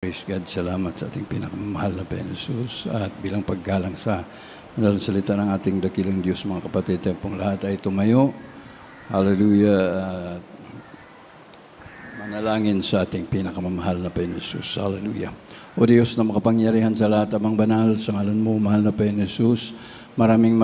Praise God, salamat sa ating pinakamamahal na Panginoon Jesus at bilang paggalang sa madalang salita ng ating dakilang Diyos, mga kapatid, tayo pong lahat ay tumayo. Hallelujah. At manalangin sa ating pinakamamahal na Panginoon Jesus. Hallelujah. O Diyos na makapangyarihan sa lahat, amang banal, sa ngalan mo, mahal na Panginoon Jesus, maraming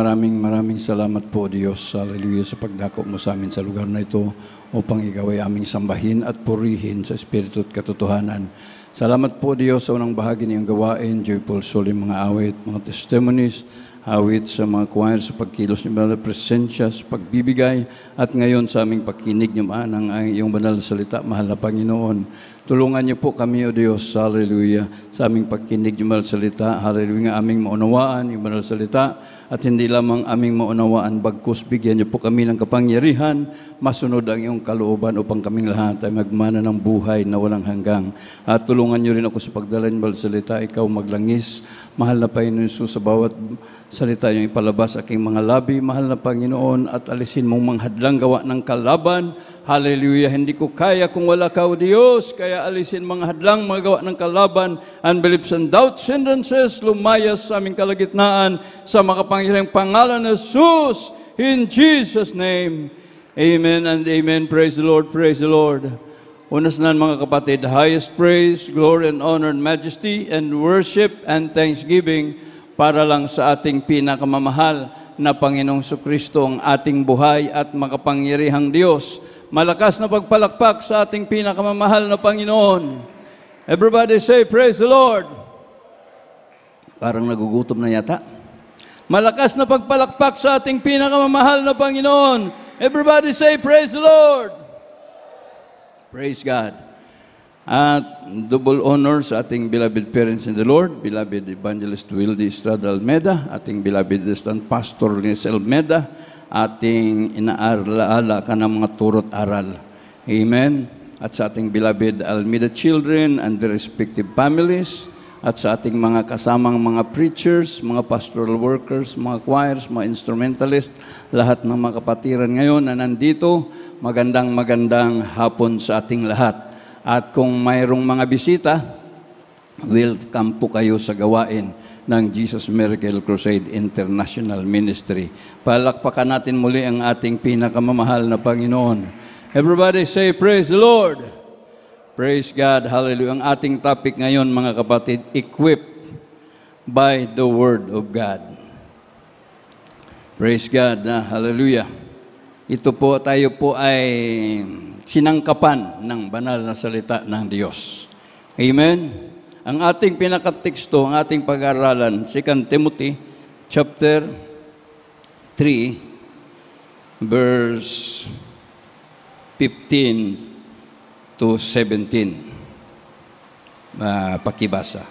salamat po, Diyos. Hallelujah, sa pagdako mo sa amin sa lugar na ito upang ikaw ay aming sambahin at purihin sa Espiritu at katotohanan. Salamat po, Diyos, sa unang bahagi niyong gawain, joyful soul, mga awit, mga testimonies, awit sa mga choir, sa pagkilos ng banal na presensya, sa pagbibigay, at ngayon sa aming pakinig niyo ng iyong banal na salita, mahal na Panginoon. Tulungan niyo po kami, O Diyos, hallelujah, sa aming pakinig niyo banal na salita, hallelujah, aming maunawaan yung banal na salita, at hindi lamang aming maunawaan, bagkus bigyan niyo po kami ng kapangyarihan, masunod ang iyong kalooban upang kaming lahat ay magmana ng buhay na walang hanggang. At tulungan niyo rin ako sa pagdala ng banal na salita, ikaw maglangis, mahal na Panginoon Jesus, sa bawat salita yung ipalabas aking mga labi, mahal na Panginoon, at alisin mong mga hadlang gawa ng kalaban. Hallelujah, hindi ko kaya kung wala ka, O Diyos, kaya alisin mga hadlang mga gawa ng kalaban, unbeliefs and doubts, hindrances, lumayas sa aming kalagitnaan, sa makapangyarihang pangalan ng Jesus, in Jesus' name. Amen and amen. Praise the Lord, praise the Lord. Unas na mga kapatid, highest praise, glory and honor and majesty and worship and thanksgiving para lang sa ating pinakamamahal na Panginoong Kristo, ang ating buhay at makapangyarihang Diyos. Malakas na pagpalakpak sa ating pinakamamahal na Panginoon. Everybody say, praise the Lord. Parang nagugutom na yata. Malakas na pagpalakpak sa ating pinakamamahal na Panginoon. Everybody say, praise the Lord. Praise God. At double honor sa ating beloved parents in the Lord, beloved Evangelist Wildy Estrada Almeda, ating beloved assistant pastor Liz Almeda, ating inaalaala ka ng mga turot aral. Amen. At sa ating beloved Almeda children and their respective families, at sa ating mga kasamang mga preachers, mga pastoral workers, mga choirs, mga instrumentalists, lahat ng mga kapatiran ngayon na nandito, magandang hapon sa ating lahat. At kung mayroong mga bisita, welcome po kayo sa gawain ng Jesus Miracle Crusade International Ministry. Palakpakan natin muli ang ating pinakamamahal na Panginoon. Everybody say, praise the Lord. Praise God. Hallelujah. Ang ating topic ngayon, mga kapatid, equipped by the Word of God. Praise God. Hallelujah. Ito po, tayo po ay sinangkapan ng banal na salita ng Diyos. Amen? Ang ating pinakateksto, ang ating pag-aralan, 2 Timothy chapter 3, verse 15 to 17. Pakibasa.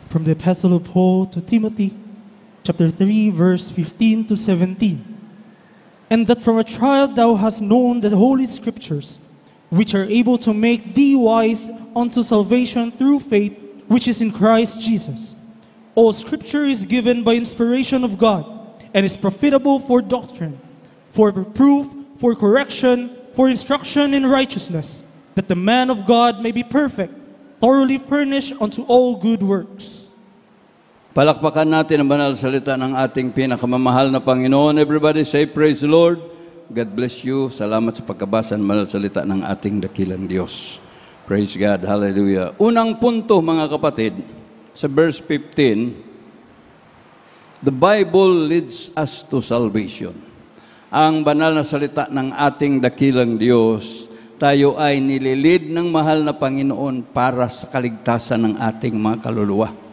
From the Epistle of Paul to Timothy, chapter 3, verse 15 to 17. And that from a child thou hast known the Holy Scriptures, which are able to make thee wise unto salvation through faith, which is in Christ Jesus. All Scripture is given by inspiration of God, and is profitable for doctrine, for reproof, for correction, for instruction in righteousness, that the man of God may be perfect, thoroughly furnished unto all good works. Palakpakan natin ang banal salita ng ating pinakamamahal na Panginoon. Everybody say, praise the Lord. God bless you. Salamat sa pagkabasa ng banal salita ng ating dakilang Diyos. Praise God. Hallelujah. Unang punto, mga kapatid, sa verse 15, the Bible leads us to salvation. Ang banal na salita ng ating dakilang Diyos, tayo ay nililid ng mahal na Panginoon para sa kaligtasan ng ating mga kaluluwa.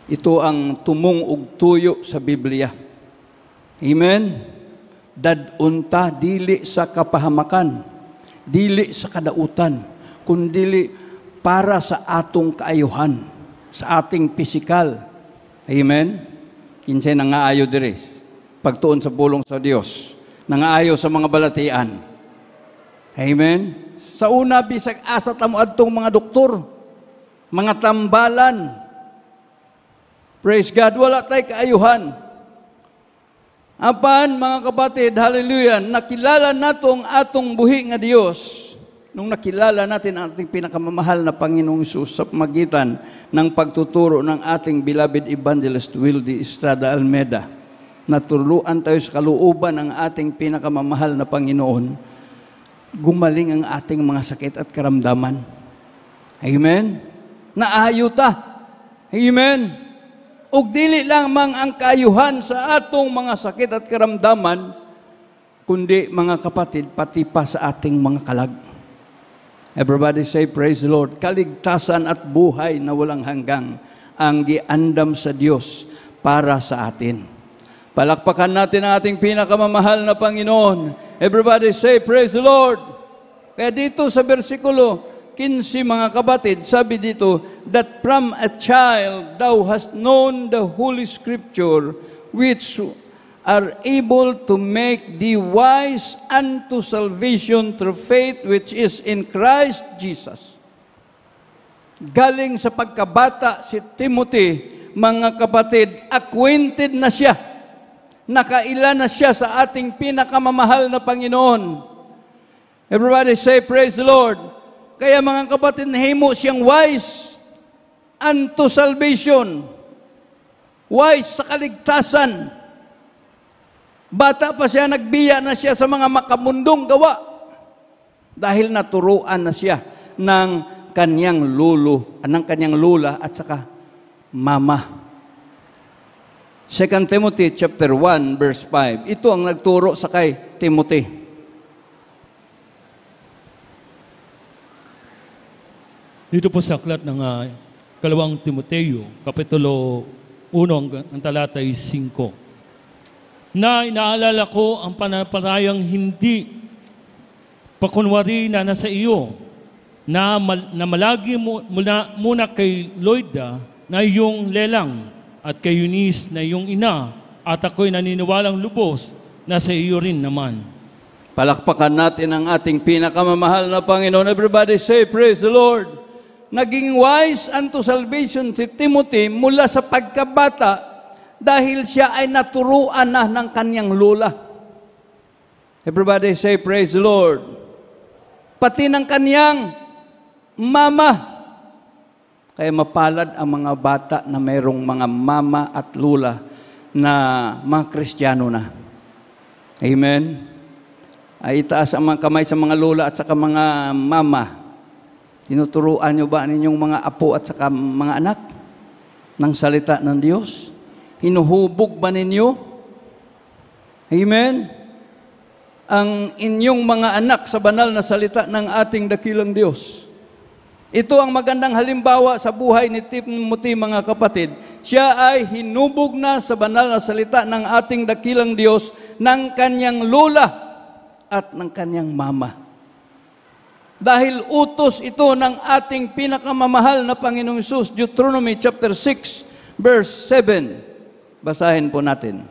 Ito ang tumong ug tuyo sa Biblia. Amen? Dadunta, dili sa kapahamakan, dili sa kadautan, kundi para sa atong kaayuhan, sa ating pisikal. Amen? Kinsay nangaayo diri, pagtuon sa pulong sa Dios, nangaayo sa mga balatian. Amen? Sa una, bisag asa tamo adtong mga doktor, mga tambalan. Praise God, wala tayo kaayuhan. Apan, mga kapatid, hallelujah, nakilala nato ang atong buhi nga Dios. nung nakilala natin ang ating pinakamamahal na Panginoong Hesus sa pamagitan ng pagtuturo ng ating beloved evangelist Wildy Estrada Almeda, natuluan tayo sa kalooban ng ating pinakamamahal na Panginoon, gumaling ang ating mga sakit at karamdaman. Amen? Naayuta. Amen? Ug dili lamang ang kaayuhan sa atong mga sakit at karamdaman, kundi mga kapatid, pati pa sa ating mga kalag. Everybody say, praise the Lord. Kaligtasan at buhay na walang hanggang ang giandam sa Diyos para sa atin. Palakpakan natin ang ating pinakamamahal na Panginoon. Everybody say, praise the Lord. Kaya dito sa versikulo 15, mga kapatid, sabi dito, that from a child thou hast known the Holy Scripture, which are able to make thee wise unto salvation through faith which is in Christ Jesus. Galing sa pagkabata si Timothy, mga kapatid, acquainted na siya. Nakaila na siya sa ating pinakamamahal na Panginoon. Everybody say, praise the Lord. Kaya mga kapatid, nahimo siyang wise unto salvation. Wise sa kaligtasan. Bata pa siya, nagbiya na siya sa mga makamundong gawa. Dahil naturuan na siya ng kanyang lula at saka mama. 2 Timothy chapter 1 verse 5. Ito ang nagturo sa kay Timothy. Dito po sa aklat ng kalawang Timoteo, kapitulo 1, ang talata ay 5. Na inaalala ko ang pananampalatayang hindi pakunwari na nasa iyo, na malagi muna kay Loida na iyong lelang, at kay Eunice na iyong ina, at ako'y naniniwalang lubos na sa iyo rin naman. Palakpakan natin ang ating pinakamamahal na Panginoon. Everybody say, praise the Lord. Naging wise unto salvation si Timothy mula sa pagkabata dahil siya ay naturuan na ng kanyang lula. Everybody say, praise the Lord. Pati ng kanyang mama. Kaya mapalad ang mga bata na mayroong mga mama at lula na mga Kristiyano na. Amen? Ay itaas ang mga kamay sa mga lula at saka mga mama. Tinuturuan nyo ba ninyong mga apo at saka mga anak ng salita ng Diyos? Hinuhubog ba ninyo? Amen? Ang inyong mga anak sa banal na salita ng ating dakilang Diyos. Ito ang magandang halimbawa sa buhay ni Timothy, mga kapatid. Siya ay hinubog na sa banal na salita ng ating dakilang Diyos ng kanyang lula at ng kanyang mama. Dahil utos ito ng ating pinakamamahal na Panginoong Hesus, Deuteronomy chapter 6, verse 7. Basahin po natin.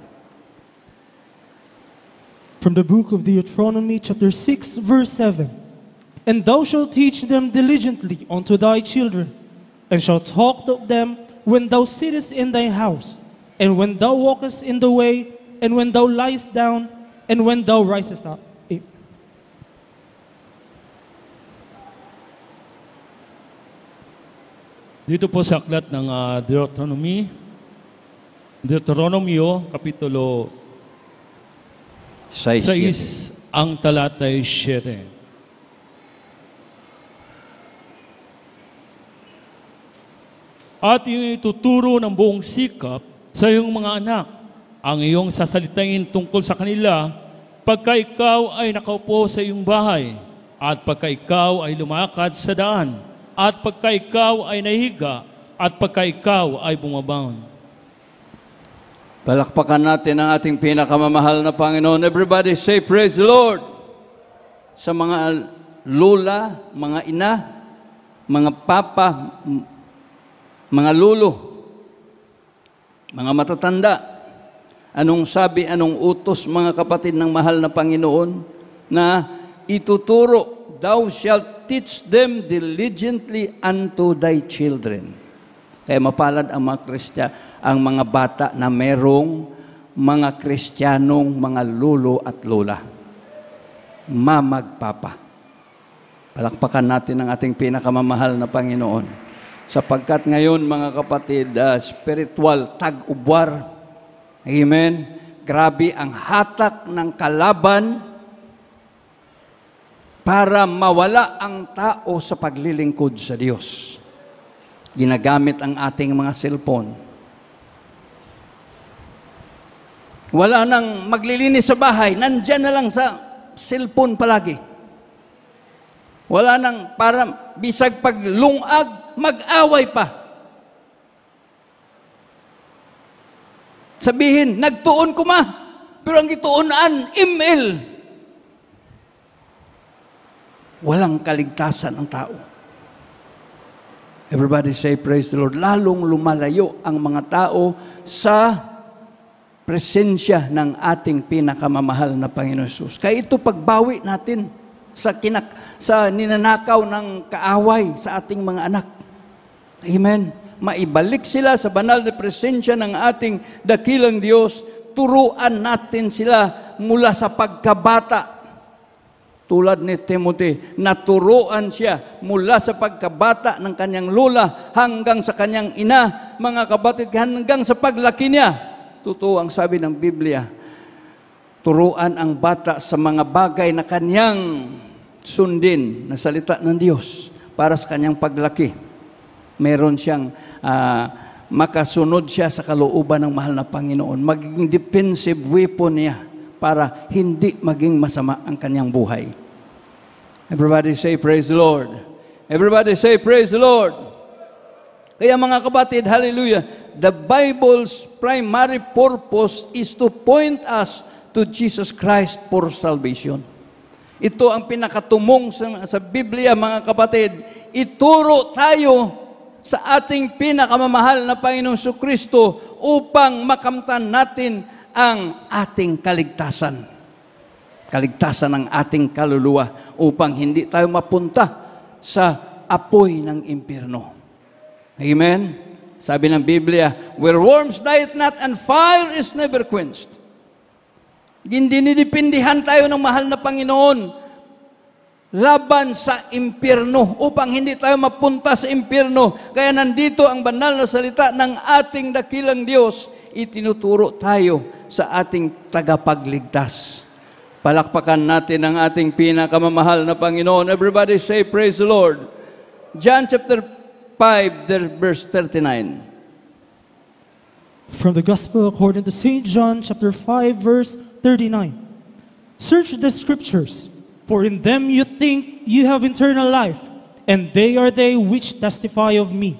From the book of Deuteronomy chapter 6, verse 7. And thou shalt teach them diligently unto thy children, and shalt talk to them when thou sittest in thy house, and when thou walkest in the way, and when thou liest down, and when thou risest up. Dito po sa aklat ng Deuteronomio, kapitulo 6, ang talata ay 7. At iyong ituturo ng buong sikap sa iyong mga anak, ang iyong sasalitain tungkol sa kanila, pagka ikaw ay nakaupo sa iyong bahay, at pagka ikaw ay lumakad sa daan, at pagka ikaw ay nahiga, at pagka ikaw ay bumabangon. Palakpakan natin ang ating pinakamamahal na Panginoon. Everybody say, praise the Lord. Sa mga lola, mga ina, mga papa, mga lolo, mga matatanda, anong sabi, anong utos, mga kapatid ng mahal na Panginoon, na ituturo, thou shalt teach them diligently unto thy children. Kaya mapalad ang mga ang mga bata na merong mga Kristiyanong mga lolo at lola. Mamagpapa. Palakpakan natin ang ating pinakamamahal na Panginoon. Sapagkat ngayon, mga kapatid, spiritual tag-ubwar. Amen? Grabe ang hatak ng kalaban para mawala ang tao sa paglilingkod sa Diyos. Ginagamit ang ating mga cellphone. Wala nang maglilinis sa bahay, nandyan na lang sa cellphone palagi. Wala nang para bisag paglungag, mag-away pa. Sabihin, nagtuon ko ma, pero ang gituonan, email. Walang kaligtasan ang tao. Everybody say, praise the Lord. Lalong lumalayo ang mga tao sa presensya ng ating pinakamamahal na Panginoon Jesus. Kaya ito pagbawi natin sa ninanakaw ng kaaway sa ating mga anak. Amen. Maibalik sila sa banal na presensya ng ating dakilang Diyos. Turuan natin sila mula sa pagkabata. Tulad ni Timothy, naturuan siya mula sa pagkabata ng kanyang lola hanggang sa kanyang ina, mga kapatid, hanggang sa paglaki niya. Totoo ang sabi ng Biblia, turuan ang bata sa mga bagay na kanyang sundin na salita ng Diyos para sa kanyang paglaki. Meron siyang makasunod siya sa kalooban ng mahal na Panginoon. Magiging defensive weapon niya para hindi maging masama ang kanyang buhay. Everybody say, praise the Lord. Everybody say, praise the Lord. Kaya mga kapatid, hallelujah, the Bible's primary purpose is to point us to Jesus Christ for salvation. Ito ang pinakatumong sa Biblia, mga kapatid. Ituro tayo sa ating pinakamamahal na Panginoong Jesucristo upang makamtan natin ang ating kaligtasan. Kaligtasan ng ating kaluluwa upang hindi tayo mapunta sa apoy ng impyerno. Amen? Sabi ng Biblia, where worms dieth not and fire is never quenched. Dinidipindihan tayo ng mahal na Panginoon laban sa impyerno upang hindi tayo mapunta sa impyerno. Kaya nandito ang banal na salita ng ating dakilang Diyos. Itinuturo tayo sa ating tagapagligtas. Palakpakan natin ang ating pinakamamahal na Panginoon. Everybody say, praise the Lord. John chapter 5, verse 39. From the Gospel according to St. John chapter 5, verse 39. Search the Scriptures, for in them you think you have eternal life, and they are they which testify of me.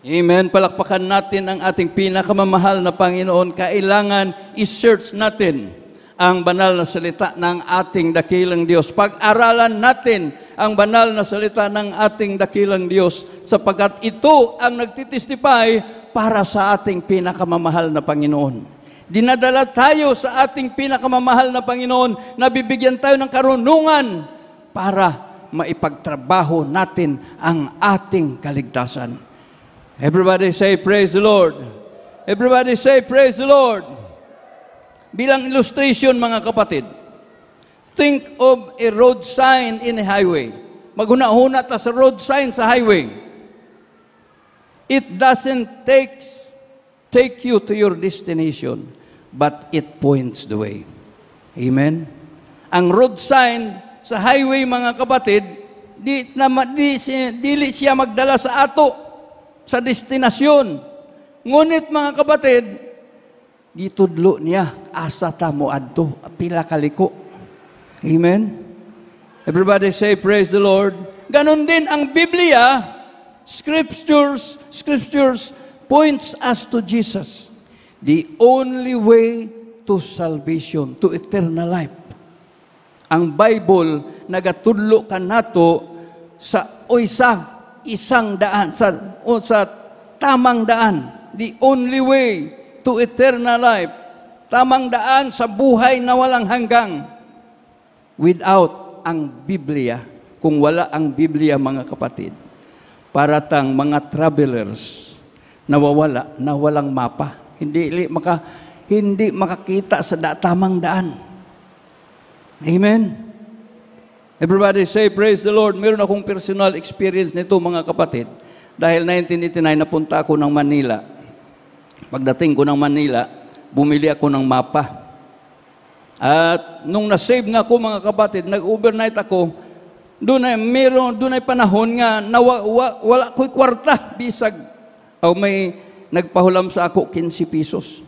Amen. Palakpakan natin ang ating pinakamamahal na Panginoon. Kailangan i-search natin ang banal na salita ng ating dakilang Diyos. Pag-aralan natin ang banal na salita ng ating dakilang Diyos sapagkat ito ang nagtitestify para sa ating pinakamamahal na Panginoon. Dinadala tayo sa ating pinakamamahal na Panginoon na bibigyan tayo ng karunungan para maipagtrabaho natin ang ating kaligtasan. Everybody say, praise the Lord. Everybody say, praise the Lord. Bilang illustration, mga kapatid, think of a road sign in a highway. Maghuna-huna ta sa road sign sa highway. It doesn't take you to your destination, but it points the way. Amen? Ang road sign sa highway, mga kapatid, dili siya magdala sa ato, sa destinasyon. Ngunit, mga kapatid, gitudlo niya, asa ta mo adto, pila kaliko. Amen? Everybody say, praise the Lord. Ganon din ang Biblia, Scriptures points us to Jesus. The only way to salvation, to eternal life. Ang Bible, nagatudlo ka nato sa isang daan, sa tamang daan. The only way to eternal life. Tamang daan sa buhay na walang hanggang. Without ang Biblia, kung wala ang Biblia, mga kapatid, paratang mga travelers nawawala, na walang mapa. Hindi makakita sa tamang daan. Amen? Everybody say, praise the Lord. Meron akong personal experience nito, mga kapatid. Dahil 1989, napunta ako ng Manila. Pagdating ko ng Manila, bumili ako ng mapa. At nung na-save na ako, mga kapatid, nag-overnight ako, doon ay panahon nga na wala ko'y kwarta, bisag. O may nagpahulam sa ako 15 pesos.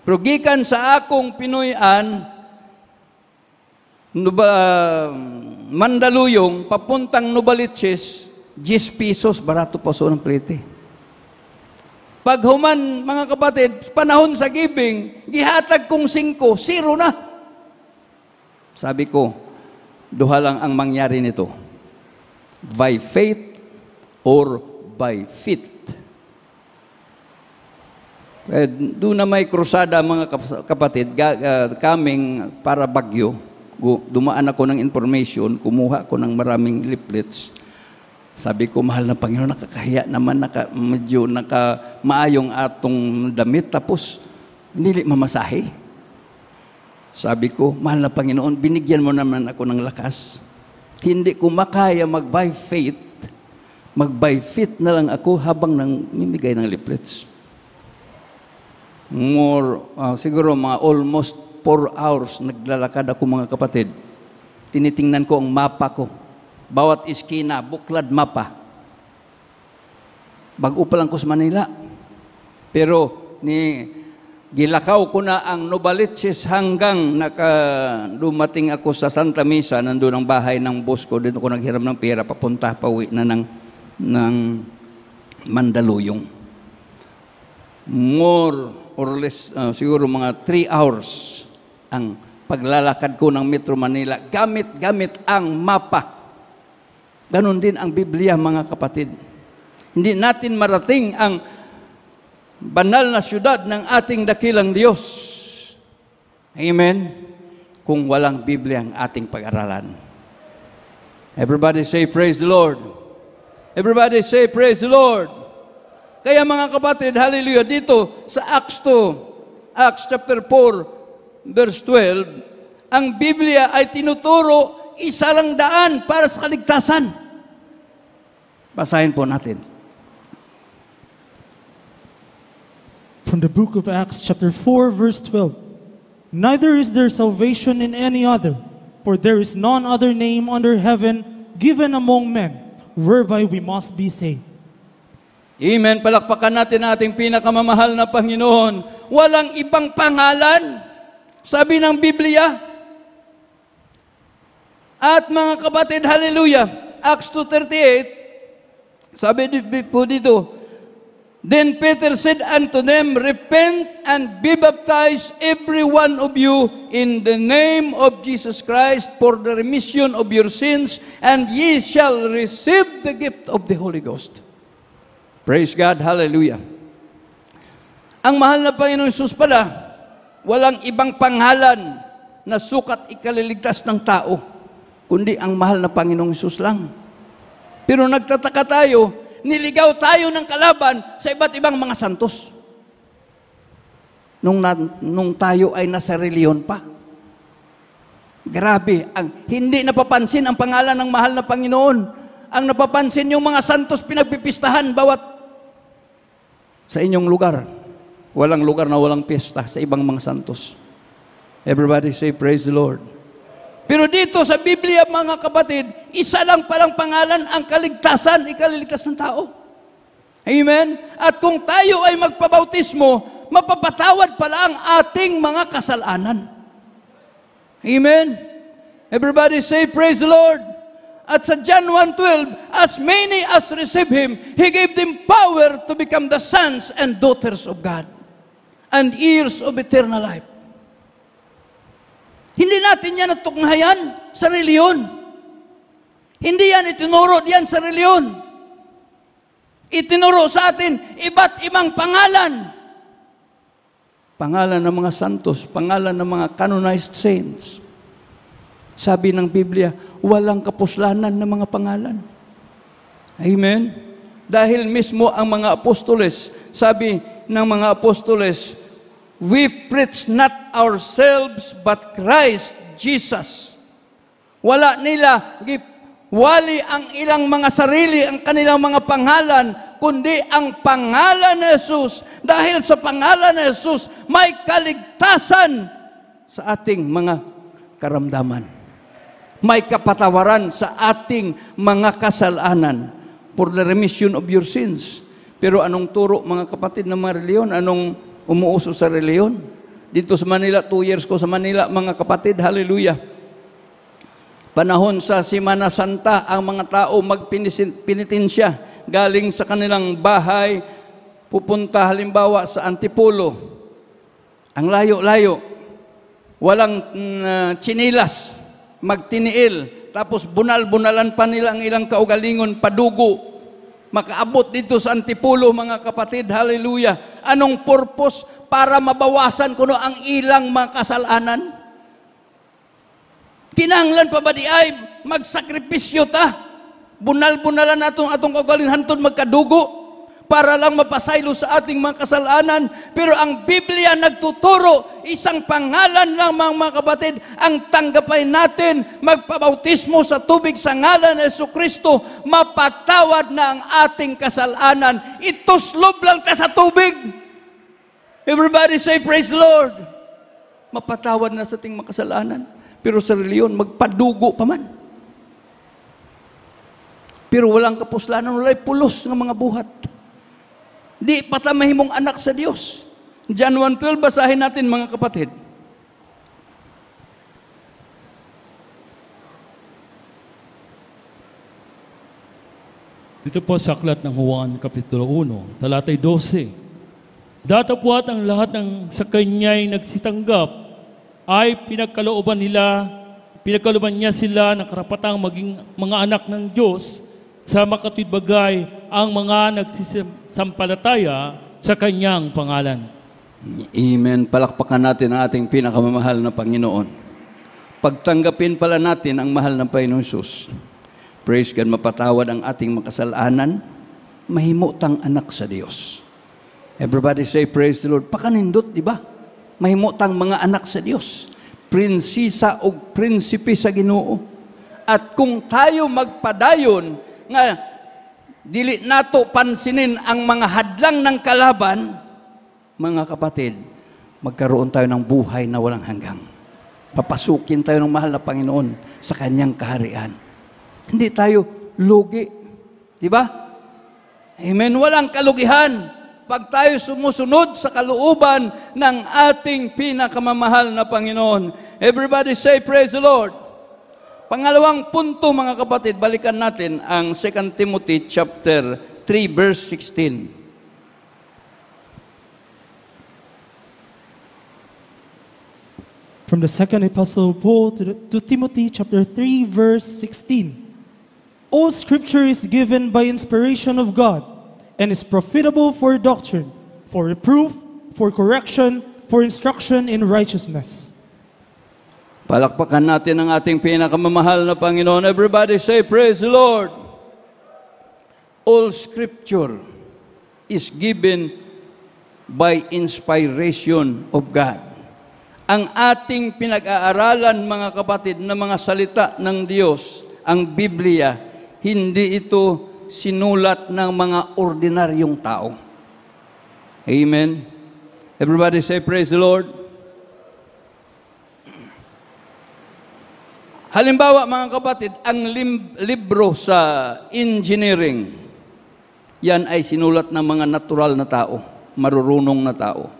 Pero gikan sa akong Pinoyan, Mandaluyong, papuntang Novaliches, 10 pesos, barato pa so ng plete. Pag human, mga kapatid, panahon sa giving, gihatag kong 5, 0 na. Sabi ko, duha lang ang mangyari nito. By faith or by fit. Doon na may krusada, mga kapatid, kaming para Bagyo. Dumaan ako ng information, kumuha ko ng maraming leaflets. Sabi ko, mahal na Panginoon, nakakahiya naman, medyo maayong atong damit, tapos hindi mamasahe. Sabi ko, mahal na Panginoon, binigyan mo naman ako ng lakas. Hindi ko makaya mag-by faith, mag-by fit na lang ako habang mimigay ng leaflets. Siguro mga almost 4 hours naglalakad ako, mga kapatid. Tinitingnan ko ang mapa ko. Bawat iskina, buklad mapa. Bago pa lang ko sa Manila. Pero gilakaw ko na ang Novaliches hanggang dumating ako sa Santa Misa, nandun ang bahay ng boss ko. Dito ko naghiram ng pera, papunta, pauwi na ng Mandaluyong. More or less, siguro mga 3 hours ang paglalakad ko ng Metro Manila. Gamit ang mapa. Ganon din ang Biblia, mga kapatid. Hindi natin marating ang banal na syudad ng ating dakilang Diyos. Amen? Kung walang Biblia ang ating pag-aralan. Everybody say, praise the Lord. Everybody say, praise the Lord. Kaya, mga kapatid, hallelujah, dito sa Acts chapter 4, verse 12, ang Biblia ay tinuturo isa lang daan para sa kaligtasan. Basahin po natin. From the book of Acts chapter 4, verse 12. Neither is there salvation in any other, for there is none other name under heaven given among men, whereby we must be saved. Amen. Palakpakan natin ating pinakamamahal na Panginoon. Walang ibang pangalan, sabi ng Biblia. At mga kapatid, hallelujah, Acts 2:38, sabi po dito, then Peter said unto them, repent and be baptized every one of you in the name of Jesus Christ for the remission of your sins, and ye shall receive the gift of the Holy Ghost. Praise God, hallelujah. Ang mahal na Panginoon Jesus pala, walang ibang pangalan na sukat ikaliligtas ng tao, kundi ang mahal na Panginoong Jesus lang. Pero nagtataka tayo, niligaw tayo ng kalaban sa iba't ibang mga santos. Nung tayo ay nasa reliyon pa. Grabe, hindi napapansin ang pangalan ng mahal na Panginoon. Ang napapansin yung mga santos pinagpipistahan bawat sa inyong lugar. Walang lugar na walang piyesta sa ibang mga santos. Everybody say, praise the Lord. Pero dito sa Biblia, mga kapatid, isa lang palang pangalan ang kaligtasan, ikaliligtas ng tao. Amen? At kung tayo ay magpabautismo, mapapatawad pala ang ating mga kasalanan. Amen? Everybody say, praise the Lord. At sa John 1:12, as many as receive Him, He gave them power to become the sons and daughters of God and heirs of eternal life. Hindi natin yan natunghayan sa reliyon. Hindi yan itinuro diyan sa reliyon. Itinuro sa atin iba't ibang pangalan. Pangalan ng mga santos, pangalan ng mga canonized saints. Sabi ng Biblia, walang kapuslanan ng mga pangalan. Amen? Dahil mismo ang mga apostoles, sabi ng mga apostoles, we preach not ourselves, but Christ Jesus, Wala nila wali ang ilang mga sarili, ang kanilang mga pangalan, kundi ang pangalan ni Jesus. Dahil sa pangalan ni Jesus, may kaligtasan sa ating mga karamdaman. May kapatawaran sa ating mga kasalanan for the remission of your sins. Pero anong turo, mga kapatid ng mga reliyon? Anong umuuso sa reliyon? Dito sa Manila, 2 years ko sa Manila, mga kapatid, hallelujah. Panahon sa Semana Santa, ang mga tao magpinitensya galing sa kanilang bahay, pupunta halimbawa sa Antipolo. Ang layo-layo, walang tsinilas, magtiniil, tapos bunal-bunalan pa nila ang ilang kaugalingon, padugo. Makaabot dito sa Antipolo, mga kapatid, hallelujah. Anong purpose? Para mabawasan kuno ang ilang mga kasalanan. Kinahanglan pa ba di ay magsakripisyo ta? Bunal-bunalan atong kaugalingon hantod magkadugo para lang mapasaylo sa ating mga kasalanan. Pero ang Biblia nagtuturo, isang pangalan lang, mga kapatid, ang tanggapin natin, magpabautismo sa tubig sa ngalan ni Jesucristo, mapatawad na ang ating kasalanan. Ituslob lang ta sa tubig. Everybody say, praise the Lord. Mapatawad na sa ating mga kasalanan. Pero sa reliyon, magpadugo pa man. Pero walang kapuslanan, wala'y pulos ng mga buhat. Di patamahimong anak sa Diyos. John 1:12, basahin natin, mga kapatid. Dito po sa aklat ng Juan, Kapitulo 1, talatay 12. Datapwat ang lahat ng sa kanya'y nagsitanggap ay pinagkalooban niya sila ng karapatang maging mga anak ng Diyos sa makatwidbagay ang mga nagsisampalataya sa kanyang pangalan. Amen. Palakpakan natin ang ating pinakamamahal na Panginoon. Pagtanggapin pala natin ang mahal ng Panginoon Jesus. Praise God, mapatawad ang ating makasalanan, mahimutang anak sa Diyos. Everybody say, praise the Lord. Pakanindot, di ba? Mahimutang mga anak sa Diyos. Prinsisa o prinsipe sa Ginoo. At kung tayo magpadayon, nga dili nato pansinin ang mga hadlang ng kalaban, mga kapatid, magkaroon tayo ng buhay na walang hanggang. Papasukin tayo ng mahal na Panginoon sa kanyang kaharian. Hindi tayo lugi. Di ba? Amen. Walang kalugihan pag tayo sumusunod sa kalooban ng ating pinakamamahal na Panginoon. Everybody say, praise the Lord. Pangalawang punto, mga kapatid, balikan natin ang 2 Timothy chapter 3, verse 16. From the second epistle of Paul to Timothy, chapter 3, verse 16. All scripture is given by inspiration of God, and is profitable for doctrine, for reproof, for correction, for instruction in righteousness. Palakpakan natin ang ating pinakamamahal na Panginoon. Everybody say, praise the Lord. All scripture is given by inspiration of God. Ang ating pinag-aaralan, mga kapatid, na mga salita ng Diyos, ang Biblia, hindi ito sinulat ng mga ordinaryong tao. Amen. Everybody say, praise the Lord. Halimbawa, mga kapatid, ang libro sa engineering, yan ay sinulat ng mga natural na tao, marurunong na tao.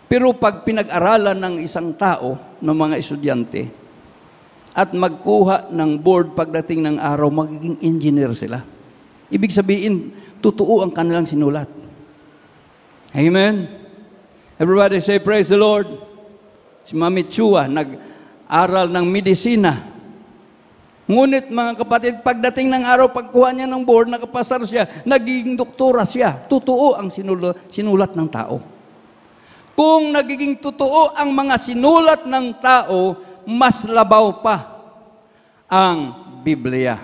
Pero pag pinag-aralan ng isang tao, ng mga estudyante, at magkuha ng board pagdating ng araw, magiging engineer sila. Ibig sabihin, totoo ang kanilang sinulat. Amen? Everybody say, praise the Lord. Si Mami Chua, nag-aral ng medisina. Ngunit, mga kapatid, pagdating ng araw, pagkuha niya ng board, nakapasar siya, nagiging doktora siya. Totoo ang sinulat ng tao. Kung nagiging totoo ang mga sinulat ng tao, mas labaw pa ang Biblia.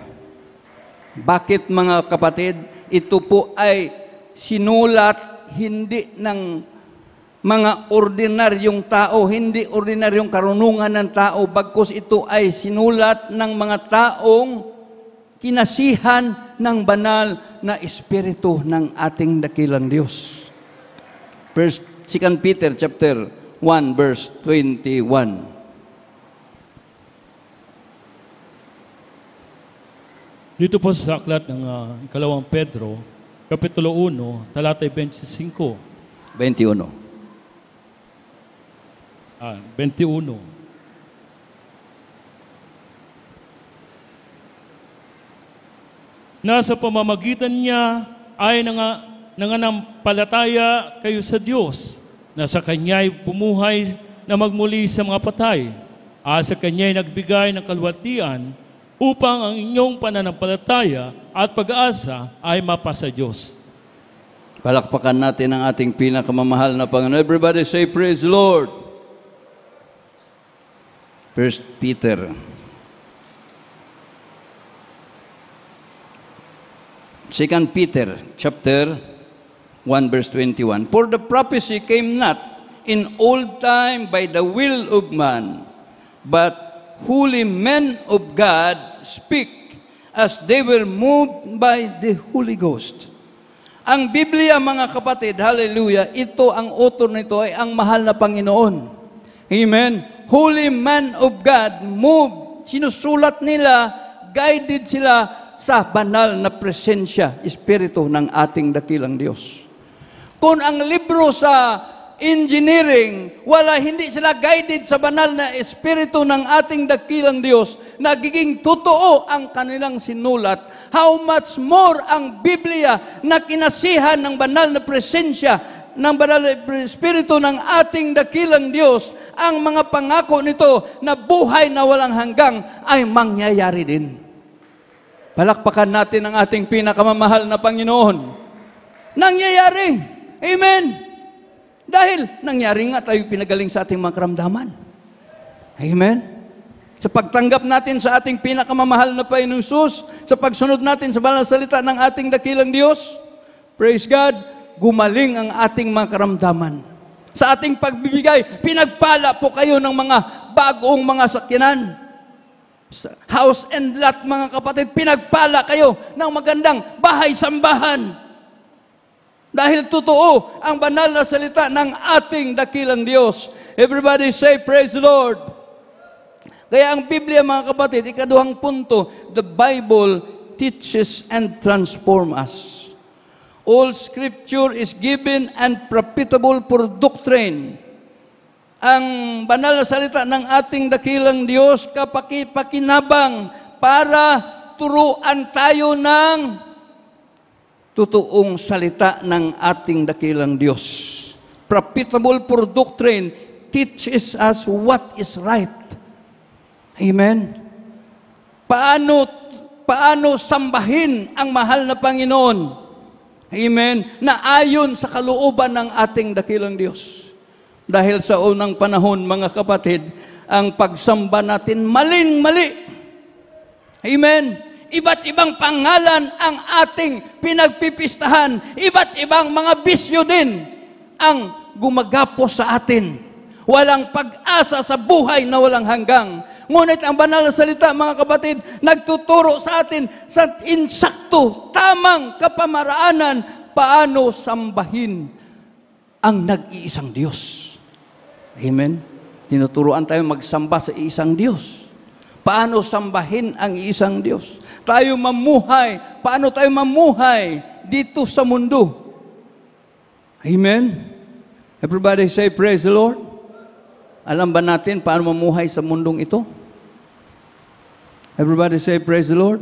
Bakit, mga kapatid? Ito po ay sinulat hindi ng mga ordinaryong tao, hindi ordinaryong karunungan ng tao, bagkus ito ay sinulat ng mga taong kinasihan ng banal na Espiritu ng ating dakilang Diyos. 2 Peter chapter 1 verse 21. Dito po sa aklat ng ikalawang Pedro, Kapitulo 1, talatay 25. 21. 21. Nasa pamamagitan niya ay nananampalataya kayo sa Diyos, na sa Kanya'y bumuhay na magmuli sa mga patay, sa Kanya'y nagbigay ng kalwaltian upang ang inyong pananampalataya at pag-asa ay mapasa Diyos. Palakpakan natin ang ating pinakamamahal na Panginoon. Everybody say, praise the Lord. 1 Peter. Second Peter, chapter 1, verse 21. For the prophecy came not in old time by the will of man, but holy men of God speak as they were moved by the Holy Ghost. Ang Biblia, mga kapatid, hallelujah, ito ang author nito ay ang mahal na Panginoon. Amen. Holy men of God moved, sinusulat nila, guided sila sa banal na presensya, Espiritu ng ating dakilang Diyos. Kung ang libro sa engineering, hindi sila guided sa banal na Espiritu ng ating dakilang Diyos, nagiging totoo ang kanilang sinulat, how much more ang Biblia na kinasihan ng banal na presensya ng banal na Espiritu ng ating dakilang Diyos, ang mga pangako nito na buhay na walang hanggang ay mangyayari din. Palakpakan natin ang ating pinakamamahal na Panginoon. Nangyayari. Amen. Dahil nangyari nga tayo pinagaling sa ating mga karamdaman. Amen. Sa pagtanggap natin sa ating pinakamamahal na Panginoong Hesus, sa pagsunod natin sa banal na salita ng ating dakilang Diyos, praise God, gumaling ang ating mga karamdaman. Sa ating pagbibigay, pinagpala po kayo ng mga bagong mga sakyanan. Sa house and lot, mga kapatid, pinagpala kayo ng magandang bahay-sambahan. Dahil totoo ang banal na salita ng ating dakilang Diyos. Everybody say, praise the Lord. Kaya ang Biblia, mga kapatid, ikaduhang punto, the Bible teaches and transforms us. All Scripture is given and profitable for doctrine. Ang banal na salita ng ating dakilang Diyos, kapakipakinabang para turuan tayo ng totoong salita ng ating dakilang Diyos. Profitable for doctrine teaches us what is right. Amen. Paano sambahin ang mahal na Panginoon? Amen. Na ayon sa kalooban ng ating dakilang Diyos. Dahil sa unang panahon, mga kapatid, ang pagsamba natin maling-mali. Amen. Iba't ibang pangalan ang ating pinagpipistahan. Iba't ibang mga bisyo din ang gumagapos sa atin. Walang pag-asa sa buhay na walang hanggang. Ngunit ang banal na salita, mga kapatid, nagtuturo sa atin sa insakto, tamang kapamaraanan, paano sambahin ang nag-iisang Diyos. Amen? Tinuturuan tayo magsamba sa isang Diyos. Paano sambahin ang isang Diyos? Tayo mamuhay. Paano tayo mamuhay dito sa mundo? Amen? Everybody say, praise the Lord. Alam ba natin paano mamuhay sa mundong ito? Everybody say, praise the Lord.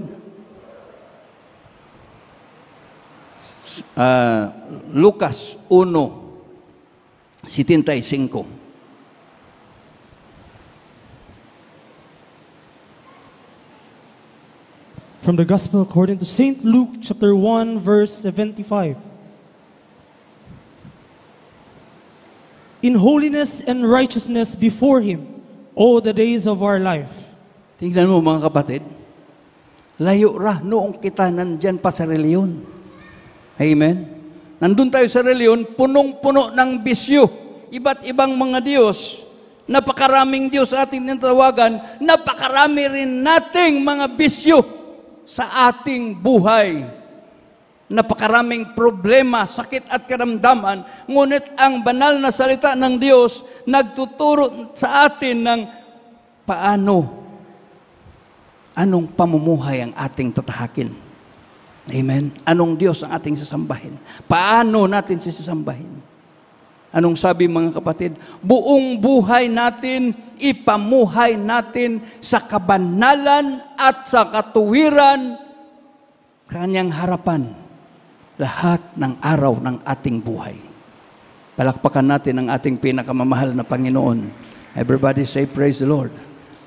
Lucas 1:75. From the Gospel according to St. Luke, chapter 1, verse 75. In holiness and righteousness before Him, all the days of our life. Tingnan mo, mga kapatid, layo ra noong kita nandyan pa sa reliyon. Amen? Nandun tayo sa reliyon, punong-puno ng bisyo. iba't ibang mga Diyos, napakaraming Diyos ating tinatawagan, napakarami rin nating mga bisyo sa ating buhay. Napakaraming problema, sakit at karamdaman, ngunit ang banal na salita ng Diyos nagtuturo sa atin ng anong pamumuhay ang ating tatahakin. Amen? Anong Diyos ang ating sasambahin? Paano natin sasambahin? Anong sabi mga kapatid? Buong buhay natin, ipamuhay natin sa kabanalan at sa katuwiran, kanyang harapan, lahat ng araw ng ating buhay. Palakpakan natin ang ating pinakamamahal na Panginoon. Everybody say, praise the Lord.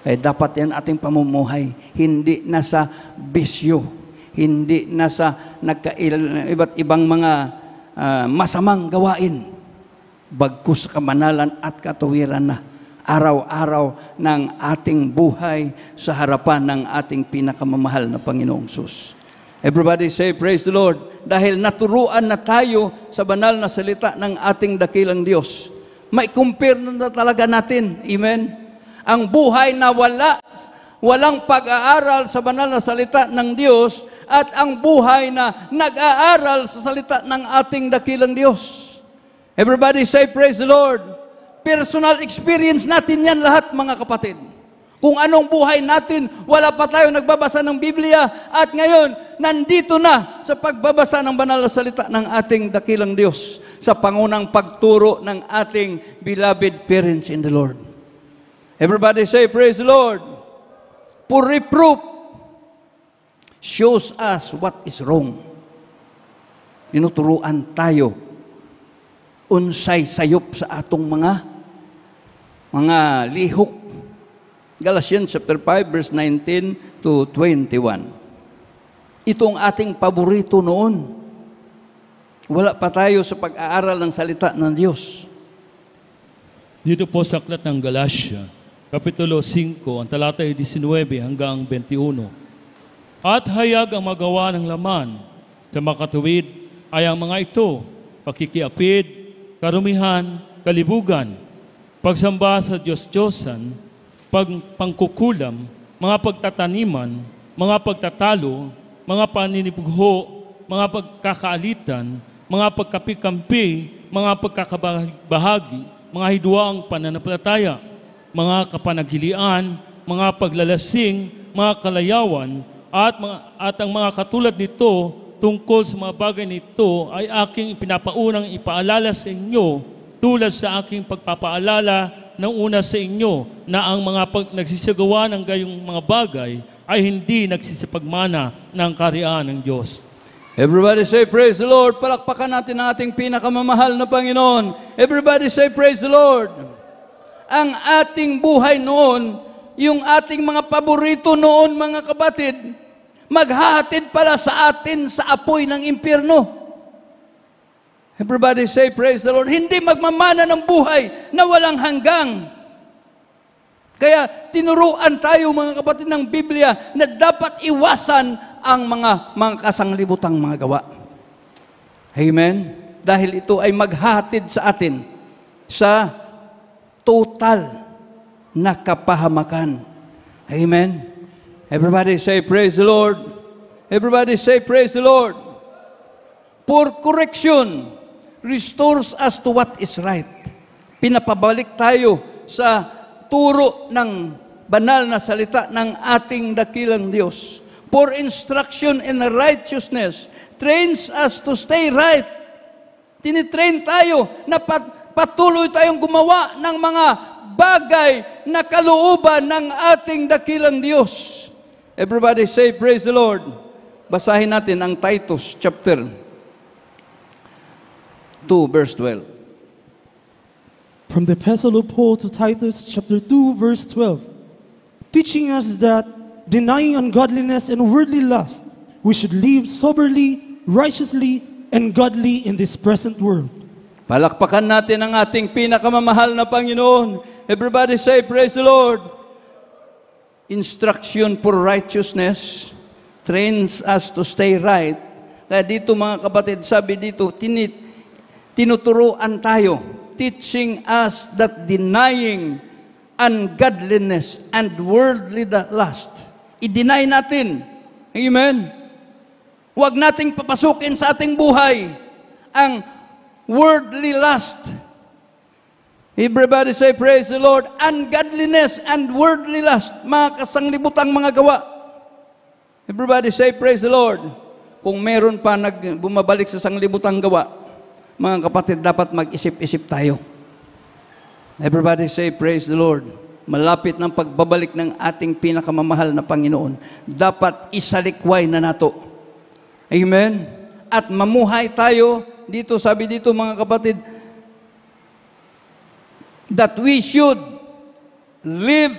Ay dapat yan ating pamumuhay, hindi na sa bisyo, hindi na sa iba't ibang mga masamang gawain, bagkus sa kamanalan at katuwiran na araw-araw ng ating buhay sa harapan ng ating pinakamamahal na Panginoong Sus. Everybody say, praise the Lord. Dahil naturuan na tayo sa banal na salita ng ating dakilang Diyos. May compare na talaga natin. Amen? Ang buhay na walang pag-aaral sa banal na salita ng Diyos at ang buhay na nag-aaral sa salita ng ating dakilang Diyos. Everybody say, praise the Lord. Personal experience natin yan lahat, mga kapatid. Kung anong buhay natin, wala pa tayo nagbabasa ng Biblia at ngayon, nandito na sa pagbabasa ng banal na salita ng ating dakilang Diyos sa pangunang pagturo ng ating beloved parents in the Lord. Everybody say, praise the Lord. For reproof shows us what is wrong. Tinuturuan tayo unsay sayop sa atong mga lihok. Galatians chapter 5 verse 19 to 21. Ito ang ating paborito noon. Wala pa tayo sa pag-aaral ng salita ng Diyos. Dito po sa aklat ng Galatia, Kapitulo 5, ang talata 19 hanggang 21. At hayag ang magawa ng laman sa makatuwid ay ang mga ito, pakikiapid, karumihan, kalibugan, pagsamba sa Diyos-Diyosan, pangkukulam, mga pagtataniman, mga pagtatalo, mga paninibugho, mga pagkakaalitan, mga pagkapikampi, mga pagkakabahagi, mga hidwaang pananampalataya, mga kapanagilian, mga paglalasing, mga kalayawan, at ang mga katulad nito tungkol sa mga bagay nito ay aking pinapaunang ipaalala sa inyo tulad sa aking pagpapaalala ng una sa inyo na ang mga nagsisagawa ng gayong mga bagay ay hindi nagsisipagmana ng kaharian ng Diyos. Everybody say, praise the Lord. Palakpakan natin ang ating pinakamamahal na Panginoon. Everybody say, praise the Lord. Ang ating buhay noon, yung ating mga paborito noon, mga kapatid, maghahatid pala sa atin sa apoy ng impyerno. Everybody say, praise the Lord. Hindi magmamana ng buhay na walang hanggang. Kaya tinuruan tayo, mga kapatid ng Biblia, na dapat iwasan ang mga kasanglibutang mga gawa. Amen? Dahil ito ay maghahatid sa atin sa total na kapahamakan. Amen? Everybody say, praise the Lord. Everybody say, praise the Lord. For correction restores us to what is right. Pinapabalik tayo sa turo ng banal na salita ng ating dakilang Diyos. For instruction in righteousness trains us to stay right. Tinitrain tayo na patuloy tayong gumawa ng mga bagay na kalooban ng ating dakilang Diyos. Everybody say, praise the Lord. Basahin natin ang Titus chapter 2, verse 12. From the Epistle of Paul to Titus, chapter 2, verse 12, teaching us that, denying ungodliness and worldly lust, we should live soberly, righteously, and godly in this present world. Palakpakan natin ang ating pinakamamahal na Panginoon. Everybody say, praise the Lord. Instruction for righteousness trains us to stay right. Kaya dito, mga kapatid, sabi dito, tinuturuan tayo, teaching us that denying ungodliness and worldly lust, i-deny natin. Amen? Huwag nating papasukin sa ating buhay ang worldly lust. Everybody say, praise the Lord. Ungodliness and worldly lust, mga kasanglibutang mga gawa. Everybody say, praise the Lord. Kung meron pa bumabalik sa sanglibutang gawa, mga kapatid, dapat mag-isip-isip tayo. Everybody say, praise the Lord. Malapit ng pagbabalik ng ating pinakamamahal na Panginoon. Dapat isalikway na nato. Amen? At mamuhay tayo, dito, sabi dito mga kapatid, that we should live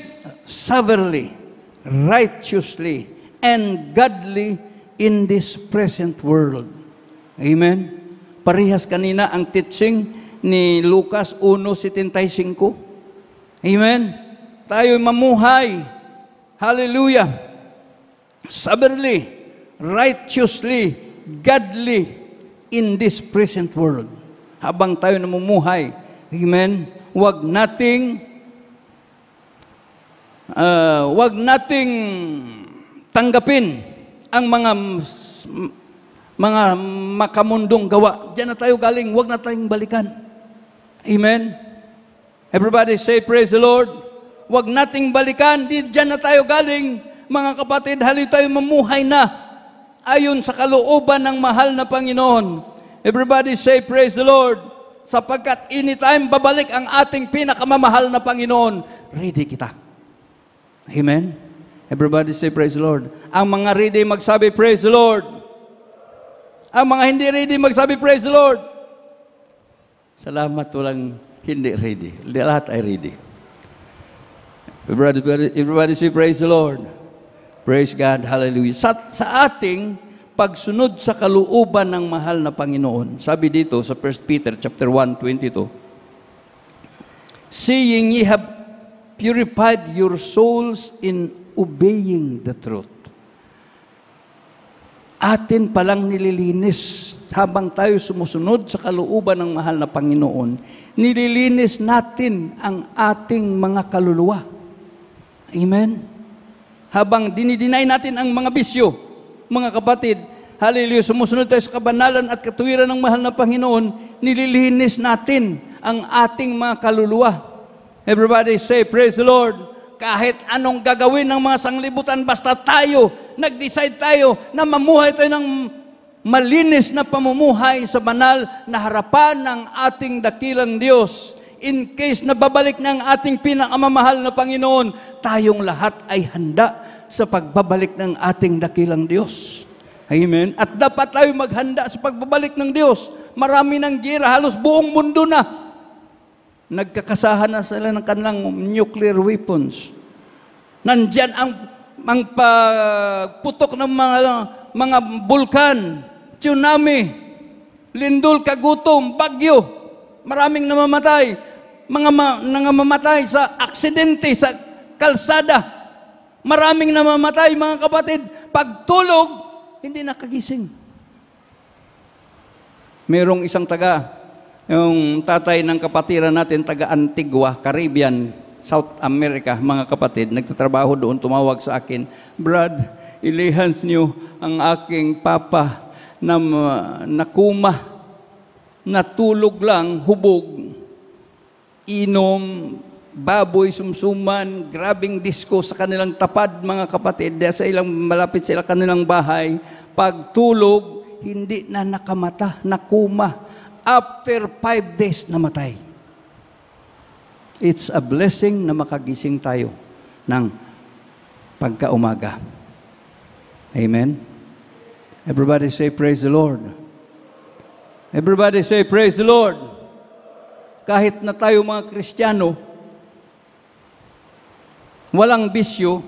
soberly, righteously, and godly in this present world. Amen? Parehas kanina ang teaching ni Lucas 1:75. Amen? Tayo mamuhay. Hallelujah. Soberly, righteously, godly in this present world. Habang tayo namumuhay. Amen? Huwag nating tanggapin ang mga makamundong gawa. Diyan na tayo galing, huwag na tayong balikan. Amen? Everybody say, praise the Lord. Huwag nating balikan, diyan na tayo galing. Mga kapatid, hali tayo mamuhay na ayon sa kalooban ng mahal na Panginoon. Everybody say, praise the Lord. Sapagkat anytime babalik ang ating pinakamamahal na Panginoon, ready kita. Amen? Everybody say, praise the Lord. Ang mga ready magsabi, praise the Lord. Ang mga hindi ready magsabi, praise the Lord. Salamat, walang hindi ready. Lahat ay ready. Everybody say, praise the Lord. Praise God, hallelujah. Sa ating pagsunod sa kalooban ng mahal na Panginoon, sabi dito sa 1 Peter chapter 1:22, seeing ye have purified your souls in obeying the truth. Atin palang nililinis habang tayo sumusunod sa kalooban ng mahal na Panginoon, nililinis natin ang ating mga kaluluwa. Amen? Habang dinidinay natin ang mga bisyo, mga kapatid, hallelujah, sumusunod tayo sa kabanalan at katuwiran ng mahal na Panginoon, nililinis natin ang ating mga kaluluwa. Everybody say, praise the Lord. Kahit anong gagawin ng mga sanglibutan, basta tayo, nag-decide tayo na mamuhay tayo ng malinis na pamumuhay sa banal na harapan ng ating dakilang Diyos. In case na babalik ng ating pinakamamahal na Panginoon, tayong lahat ay handa sa pagbabalik ng ating dakilang Diyos. Amen? At dapat tayo maghanda sa pagbabalik ng Diyos. Marami ng gera, halos buong mundo na. Nagkakasahan na sila ng kanilang nuclear weapons. Nandyan ang pagputok ng mga bulkan, tsunami, lindol, kagutom, bagyo. Maraming namamatay. Nangangamatay sa aksidente, sa kalsada. Maraming namamatay, mga kapatid. Pagtulog, hindi nakagising. Merong isang yung tatay ng kapatiran natin, taga Antigua, Caribbean, South America, mga kapatid, nagtatrabaho doon, tumawag sa akin, Brad, ilihans niyo ang aking papa na nakuma, natulog lang, hubog, inom, baboy, sumsuman, grabing disco sa kanilang tapad, mga kapatid, malapit sila kanilang bahay, pagtulog, hindi na nakamata, nakuma. After 5 days, namatay. It's a blessing na makagising tayo ng pagkaumaga. Amen? Everybody say, praise the Lord. Everybody say, praise the Lord. Kahit na tayo mga Kristiyano, walang bisyo,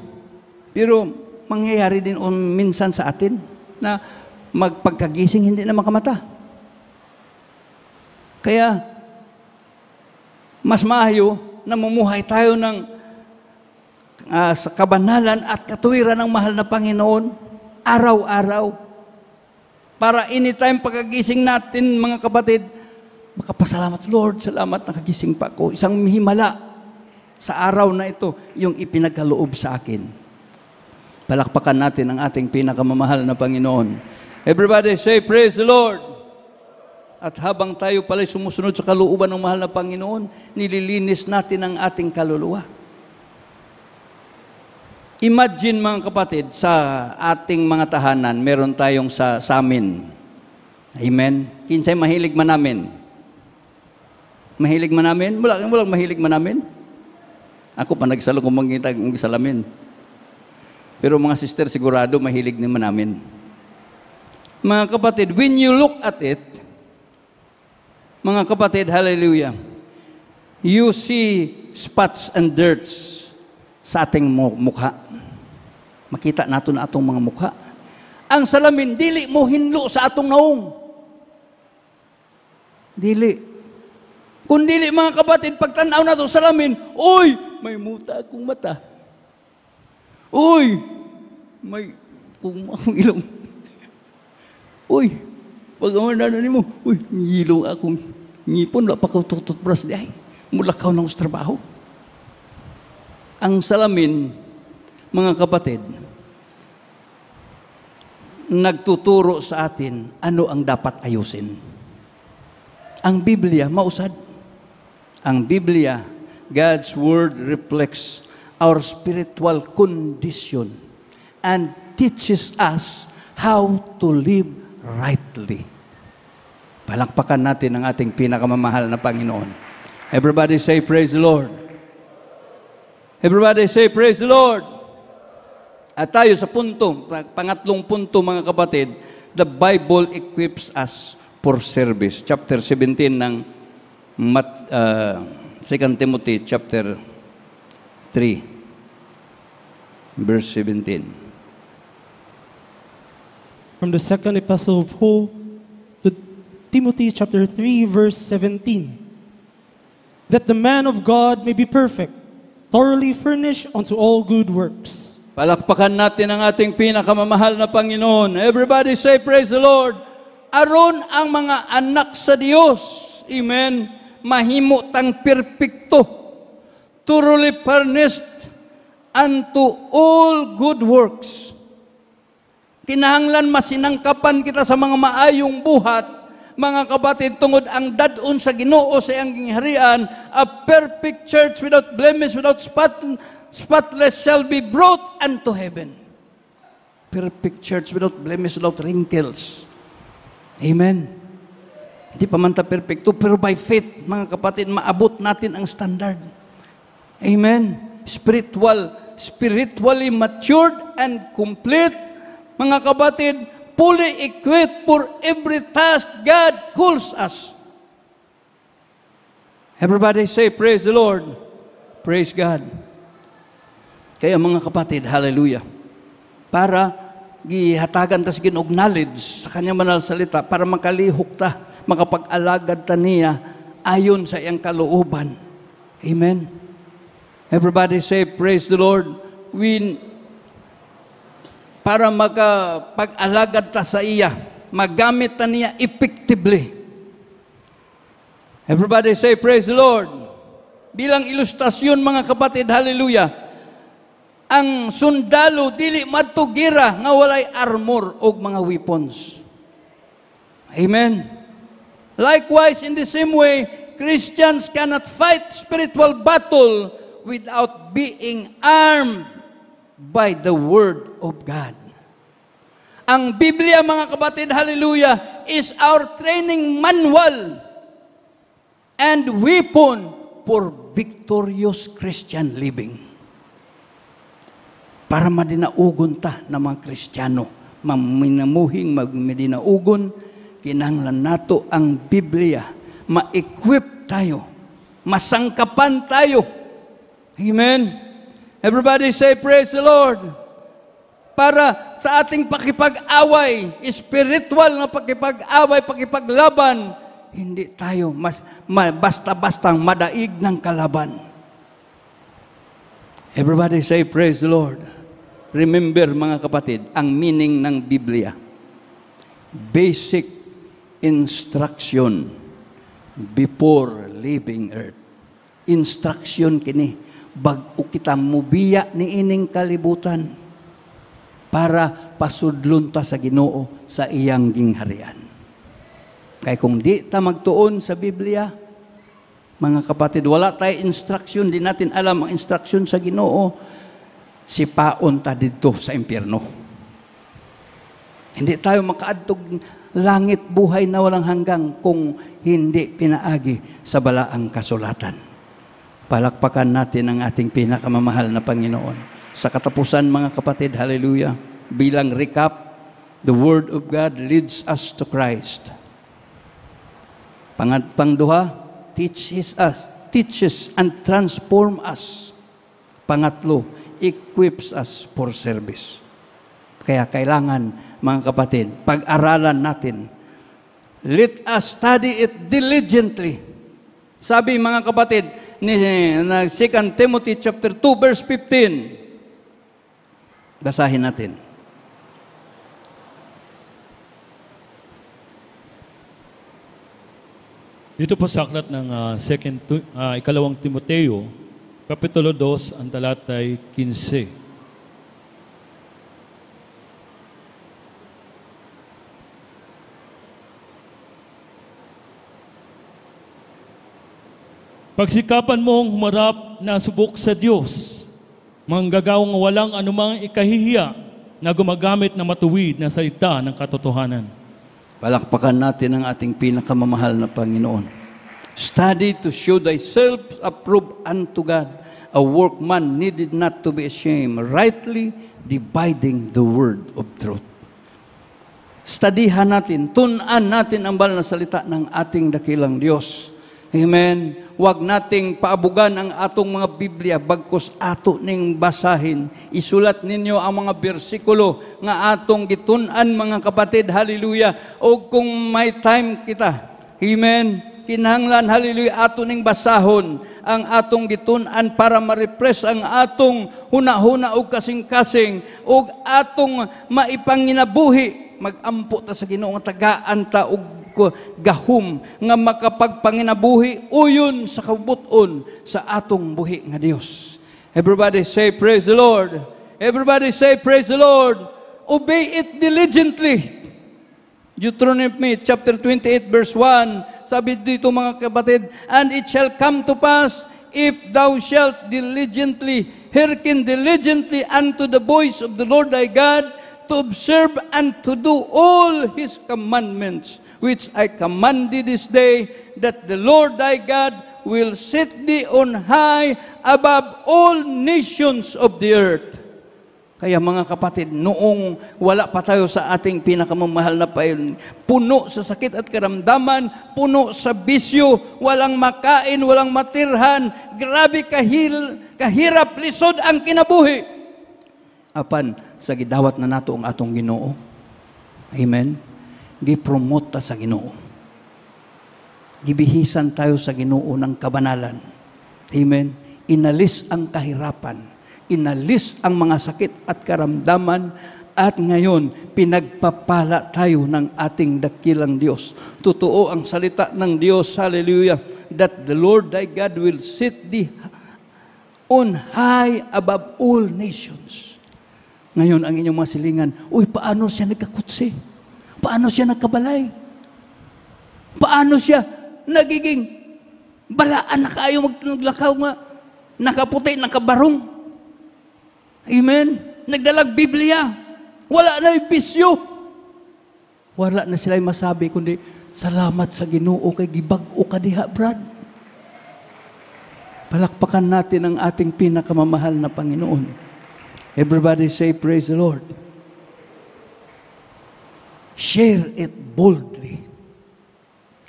pero mangyayari din minsan sa atin na magpagkagising hindi na makamata. Kaya, mas maayo na mamuhay tayo sa kabanalan at katuwiran ng mahal na Panginoon, araw-araw. Para anytime pagkagising natin, mga kapatid, makapasalamat, Lord, salamat nakagising pa ako. Isang himala sa araw na ito, yung ipinagkaloob sa akin. Palakpakan natin ang ating pinakamamahal na Panginoon. Everybody say, praise the Lord. At habang tayo pala'y sumusunod sa kalooban ng mahal na Panginoon, nililinis natin ang ating kaluluwa. Imagine mga kapatid, sa ating mga tahanan, meron tayong sa amin. Amen? Kinsay mahilig manamin? Mahilig manamin? Walang mahilig manamin? Ako pa nagsalo kung mangita ng salamin. Pero mga sister sigurado mahilig din manamin. Mga kapatid, when you look at it, mga kapatid, hallelujah, you see spots and dirts sa ating mukha. Makita nato na atong mga mukha. Ang salamin, dili mo hinlo sa atong naong. Dili. Kung dili, mga kapatid, pagtanaw nato salamin, uy, may muta akong mata. Uy, may akong ilong. Uy, pag-amananan mo, uy, ilong akong ngipon, wala pa ko tututbras di ay. Mulakaw ng trabaho. Ang salamin, mga kapatid, nagtuturo sa atin ano ang dapat ayusin. Ang Biblia, mausad. Ang Biblia, God's Word reflects our spiritual condition and teaches us how to live rightly. Palakpakan natin ang ating pinakamamahal na Panginoon. Everybody say, praise the Lord. Everybody say, praise the Lord. At tayo sa punto, pangatlong punto mga kapatid, the Bible equips us for service. Chapter 17 ng 2 Timothy chapter 3, verse 17. From the second epistle of Paul to Timothy chapter 3, verse 17. That the man of God may be perfect, thoroughly furnished unto all good works. Palakpakan natin ang ating pinakamamahal na Panginoon. Everybody say, praise the Lord. Aron ang mga anak sa Diyos, amen, mahimo tang perpekto, thoroughly furnished unto all good works. Kinahanglan masinangkapan kita sa mga maayong buhat, mga kapatid, tungod ang dadon sa Ginoo sa iyang gingharian, a perfect church without blemish, without spotless shall be brought unto heaven. Perfect church without blemish, without wrinkles. Amen. Hindi pa man ta perfecto, pero by faith, mga kapatid, maabot natin ang standard. Amen. Spiritually matured and complete, mga kapatid, fully equipped for every task God calls us. Everybody say, praise the Lord. Praise God. Kaya mga kapatid, hallelujah. Para gihatagan ta sa ginog knowledge sa kanyang banal salita, para makalihok ta, makapag-alagad ta niya ayon sa iyang kalooban. Amen. Everybody say, praise the Lord. Para makapag-alagad ta sa iya, magamit ta niya effectively. Everybody say, praise the Lord. Bilang ilustrasyon, mga kapatid, hallelujah, ang sundalo dili matugira nga walay armor o mga weapons. Amen. Likewise, in the same way, Christians cannot fight spiritual battle without being armed by the Word of God. Ang Biblia, mga kapatid, hallelujah, is our training manual and weapon for victorious Christian living. Para madinaugon ta na mga Kristiyano, maminamuhing magmadinaugon, kinahanglan nato ang Biblia, ma-equip tayo, masangkapan tayo. Amen. Everybody say, praise the Lord. Para sa ating pakipag-away, spiritual na pakipag-away, pakipaglaban, hindi tayo basta-bastang madaig ng kalaban. Everybody say, praise the Lord. Remember, mga kapatid, ang meaning ng Biblia. Basic instruction before leaving earth. Instruction kini, bag-o kita mubiya ni ining kalibutan para pasudlon ta sa Ginoo sa iyang gingharian. Kaya kung di ta magtuon sa Biblia, mga kapatid, wala tayo instruction, di natin alam ang instruction sa Ginoo, sipaon ta dito sa impyerno. Hindi tayo makaadtog langit buhay na walang hanggang kung hindi pinaagi sa balaang kasulatan. Palakpakan natin ang ating pinakamamahal na Panginoon. Sa katapusan, mga kapatid, hallelujah, bilang recap, the Word of God leads us to Christ. Pangduha, teaches and transform us. Pangatlo, equips us for service. Kaya kailangan, mga kapatid, pag-aralan natin. Let us study it diligently. Sabi, mga kapatid, ni 2 Timothy chapter 2 verse 15. Basahin natin. Dito po sa aklat ng ikalawang Timoteo, Kapitulo 2, ang talatay 15. Pagsikapan mong humarap na subok sa Diyos, manggagawang walang anumang ikahihiya na gumagamit na matuwid na salita ng katotohanan. Palakpakan natin ang ating pinakamamahal na Panginoon. Study to show thyself approved unto God, a workman needed not to be ashamed, rightly dividing the word of truth. Studyhan natin, tunan natin ang banal na salita ng ating dakilang Diyos. Amen. Huwag nating paabugan ang atong mga Biblia bagkos ato ning basahin. Isulat ninyo ang mga bersikulo nga atong gitun-an, mga kapatid. Hallelujah. O kung may time kita, amen, kinahanglan, hallelujah, ato ning basahon ang atong gitun-an para ma-refresh ang atong huna-huna o kasing-kasing o atong maipanginabuhi. Mag-ampo ta sa Ginoo nga tagaan ta og gahum nga makapagpanginabuhi uyon sa kabuton sa atong buhi nga Dios. Everybody say praise the Lord. Everybody say praise the Lord. Obey it diligently. Deuteronomy chapter 28 verse 1, sabi dito, mga kapatid, and it shall come to pass if thou shalt diligently hearken diligently unto the voice of the Lord thy God, to observe and to do all his commandments which I command thee this day, that the Lord thy God will set thee on high above all nations of the earth. Kaya, mga kapatid, noong wala pa tayo sa ating pinakamamahal na payon, puno sa sakit at karamdaman, puno sa bisyo, walang makain, walang matirhan, grabe kahirap, lisod ang kinabuhi. Apan, sa gidawat na nato ang atong Ginoo. Amen. Gipromote ta sa Ginoo. Gibihisan tayo sa Ginoo ng kabanalan. Amen. Inalis ang kahirapan. Inalis ang mga sakit at karamdaman. At ngayon, pinagpapala tayo ng ating dakilang Diyos. Totoo ang salita ng Diyos, hallelujah, that the Lord thy God will set thee on high above all nations. Ngayon, ang inyong mga silingan, uy, paano siya nagkakutsi? Paano siya nagkabalay? Paano siya nagiging balaan na kayo maglakaw nga? Nakaputi, nakabarong. Amen? Nagdalag Biblia. Wala na yung bisyo. Wala na sila masabi, kundi salamat sa Ginoo kay gibag-o ka diha, Brad. Palakpakan natin ang ating pinakamamahal na Panginoon. Everybody say, praise the Lord. Share it boldly.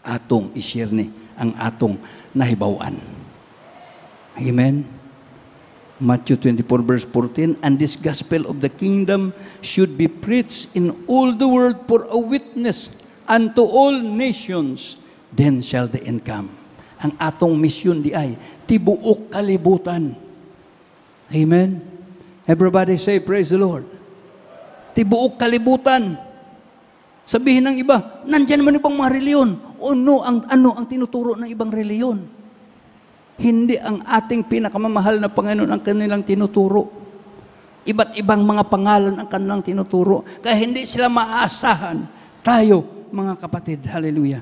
Atong i-share ni ang atong nahibawan. Amen. Matthew 24 verse 14, and this gospel of the kingdom should be preached in all the world for a witness unto all nations, then shall the end come. Ang atong misyon di ay tibuok kalibutan. Amen. Everybody say, praise the Lord. Tibuok kalibutan. Sabihin ng iba, nandyan naman ibang mga reliyon. Ano ang tinuturo ng ibang reliyon? Hindi ang ating pinakamamahal na Panginoon ang kanilang tinuturo. Iba't ibang mga pangalan ang kanilang tinuturo. Kaya hindi sila maaasahan. Tayo, mga kapatid, hallelujah,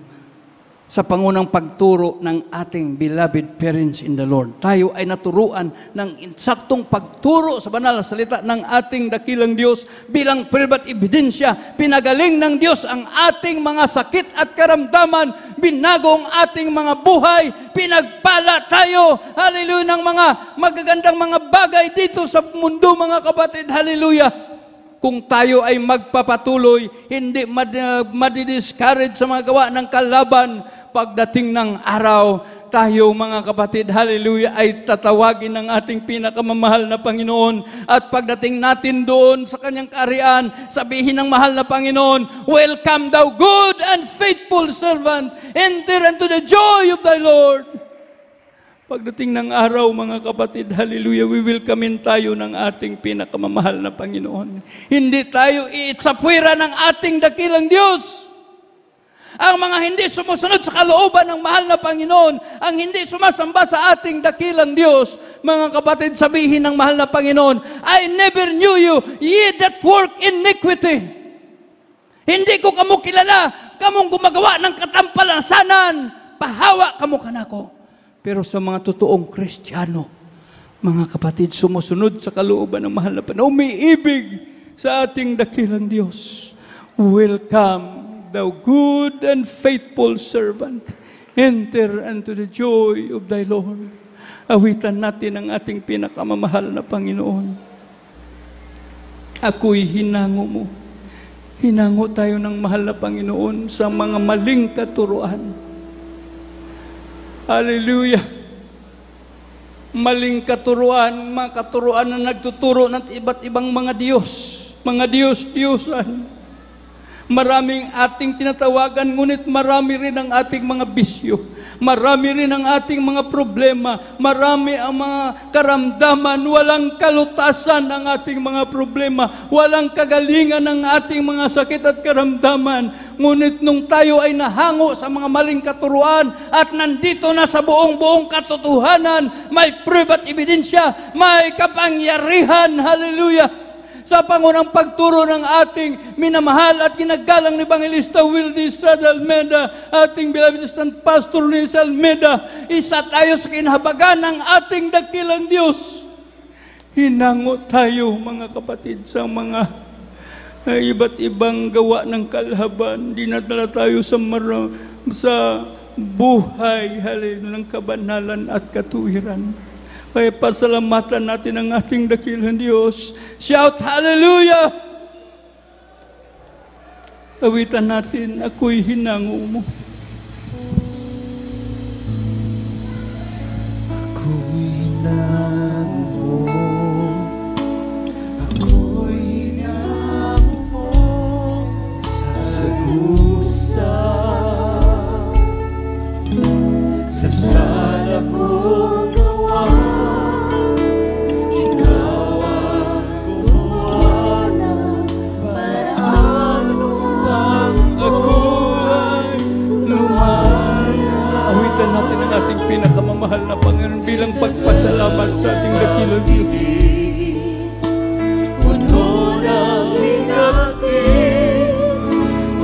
sa pangunang pagturo ng ating beloved parents in the Lord. Tayo ay naturuan ng insaktong pagturo sa banal na salita ng ating dakilang Diyos bilang prueba at ebidensya. Pinagaling ng Diyos ang ating mga sakit at karamdaman, binago ang ating mga buhay, pinagpala tayo, hallelujah, ng mga magagandang mga bagay dito sa mundo, mga kapatid, hallelujah. Kung tayo ay magpapatuloy, hindi madidiscourage sa mga gawa ng kalaban, pagdating ng araw, tayo mga kapatid, hallelujah, ay tatawagin ng ating pinakamamahal na Panginoon. At pagdating natin doon sa kanyang kaharian, sabihin ng mahal na Panginoon, "Welcome thou good and faithful servant, enter into the joy of thy Lord." Pagdating ng araw, mga kapatid, hallelujah, we welcomein tayo ng ating pinakamamahal na Panginoon. Hindi tayo iitsapwera ng ating dakilang Diyos. Ang mga hindi sumusunod sa kalooban ng mahal na Panginoon, ang hindi sumasamba sa ating dakilang Diyos, mga kapatid, sabihin ng mahal na Panginoon, "I never knew you, ye that work iniquity." Hindi ko kamo kilala, kamong gumagawa ng katampalasanan, pahawa kamo kanako. Pero sa mga totoong Kristiyano, mga kapatid, sumusunod sa kalooban ng mahal na Panginoon, umiibig sa ating dakilang Diyos. Welcome, thou good and faithful servant, enter into the joy of thy Lord. Awitan natin ang ating pinakamamahal na Panginoon. Ako'y hinango mo. Hinango tayo ng mahal na Panginoon sa mga maling katuruan. Hallelujah. Maling katuruan, mga katuruan na nagtuturo ng iba't ibang mga Diyos, mga Diyos-Diyosan. Maraming ating tinatawagan, ngunit marami rin ang ating mga bisyo. Marami rin ang ating mga problema. Marami ang mga karamdaman. Walang kalutasan ang ating mga problema. Walang kagalingan ang ating mga sakit at karamdaman. Ngunit nung tayo ay nahango sa mga maling katuruan at nandito na sa buong katotohanan, may prueba at ebidensya, may kapangyarihan, hallelujah, sa pangunang pagturo ng ating minamahal at ginagalang ni Evangelista Wildy Estrada Almeida, ating beloved assistant pastor Luis Almeida, isa tayo sa kinahabagan ng ating dakilang Diyos. Hinango tayo, mga kapatid, sa mga iba't ibang gawa ng kalaban. Dinadala tayo sa buhay, hallelujah, ng kabanalan at katuwiran. Kaya pasalamatan natin ang ating dakilang Diyos. Shout hallelujah! Awitan natin, ako'y hinango mo. Ako'y hinango mo. Ako'y hinango mo sa dusa. Sa sala ko gawa. Natin ang ating pinakamamahal na Panginoon bilang pagpasalamat sa ating dakilang Diyos. Puno ng hinapis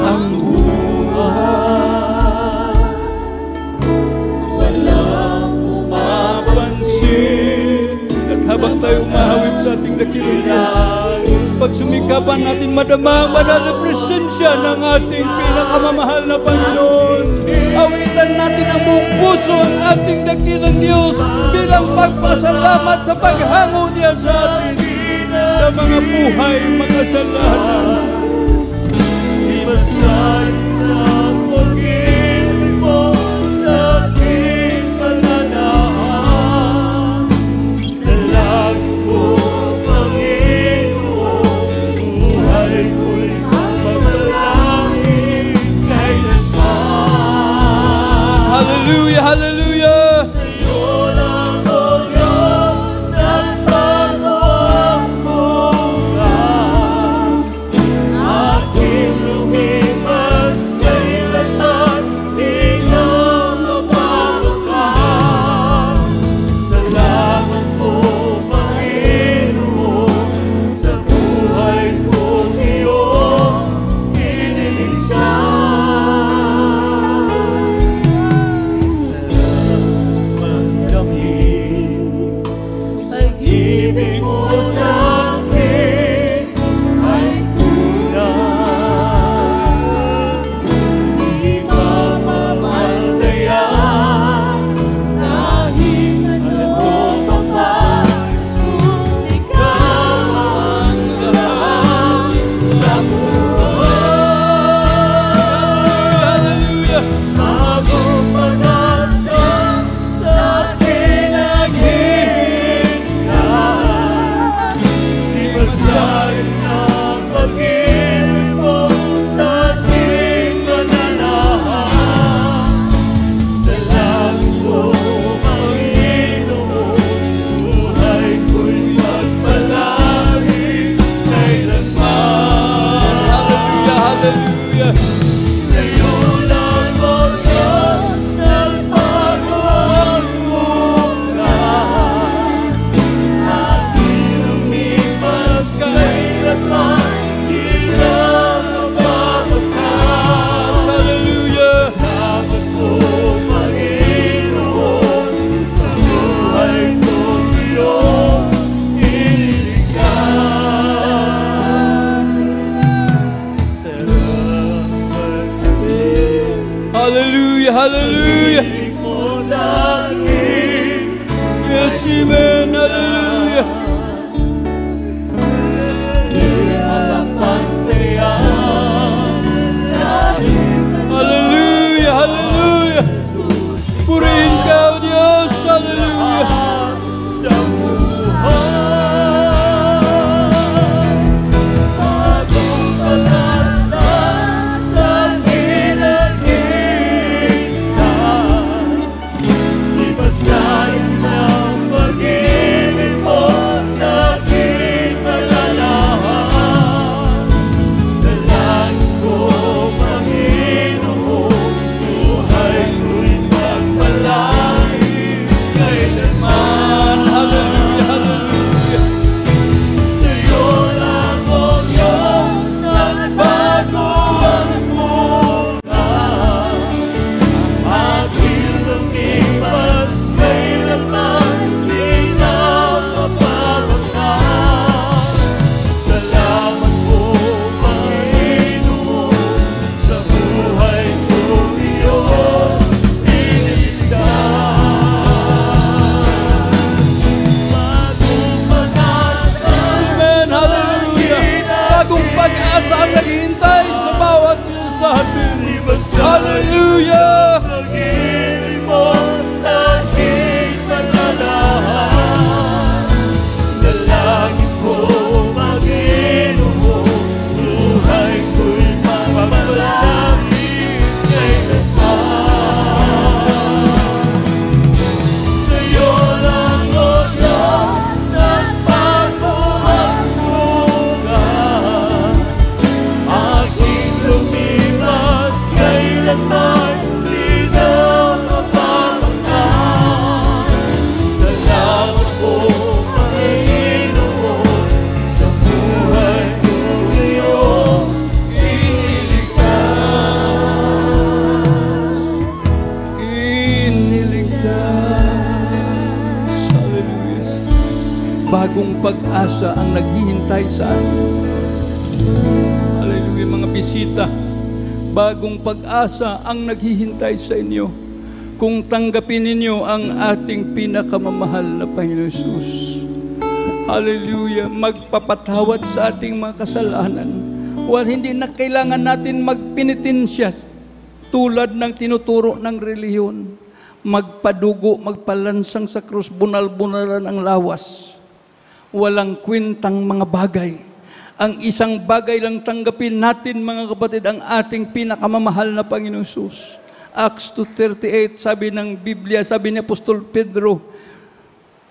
ang buhay, walang umapansin. At habang tayo umahawip sa ating dakilang Diyos, pagsumikapan natin madama ang banal na presensya ng ating pinakamamahal na Panginoon. Awitan natin ang buong puso ang ating dakilang Diyos bilang pagpasalamat sa paghango niya sa atin sa mga buhay makasalanan. Ibasahin ang pag-ibig mo sa aking pananahan. Dalangin ko, Panginoon, buhay ko'y paglalangin kailanman. Hallelujah, hallelujah! Sa'yo lang, O Diyos, nagbago ang bukas. Aking lumipas Hallelujah. Pag-ibig mo sa akin. Yes, amen. Hallelujah. Di mapapantayan. Dahil ka Hallelujah. Hallelujah. Purihin ka, O Diyos. Hallelujah. sa buhay. Bagong pag-asa sa ginagintay. Di ba sayang ang pag-ibig mo sa aking malalahan? Dalangin ko, Panginoon, buhay ko'y magpalain kailanman. Hallelujah. Hallelujah. Sa'yo lang, O Diyos, nagbago ang bukas. Aking lumipas, kailanman di na mapapakas. Salamat po, Panginoon, sa buhay ko iyon iniligtas. Bagong pag-asa. Amen. Hallelujah. Bagong pag-asa ang naghihintay sa bawat isa sa atin. Hallelujah. Pag-ibig mo sa aking malalahan. Dalangin ko, Panginoon, buhay ko'y mapapalangin kailanman. Sa'yo lang, O Diyos, nagbago ang bukas. Aking lumipas, kailanman di na mapapakas. Salamat po, Panginoon, sa buhay ko iyong iniligtas. Iniligtas. Hallelujah. Bagong pag-asa ang naghihintay sa atin. Hallelujah, mga bisita. Bagong pag-asa ang naghihintay sa inyo. Kung tanggapin ninyo ang ating pinakamamahal na Panginoon Jesus. Hallelujah, magpapatawad sa ating mga kasalanan. Hindi na kailangan natin magpenitensya tulad ng tinuturo ng relihiyon. Magpadugo, magpalansang sa krus, bunal-bunalan ang lawas. Walang kwentang mga bagay. Ang isang bagay lang tanggapin natin, mga kapatid, ang ating pinakamamahal na Panginoon Jesus. Acts 2:38, sabi ng Biblia, sabi ni Apostol Pedro,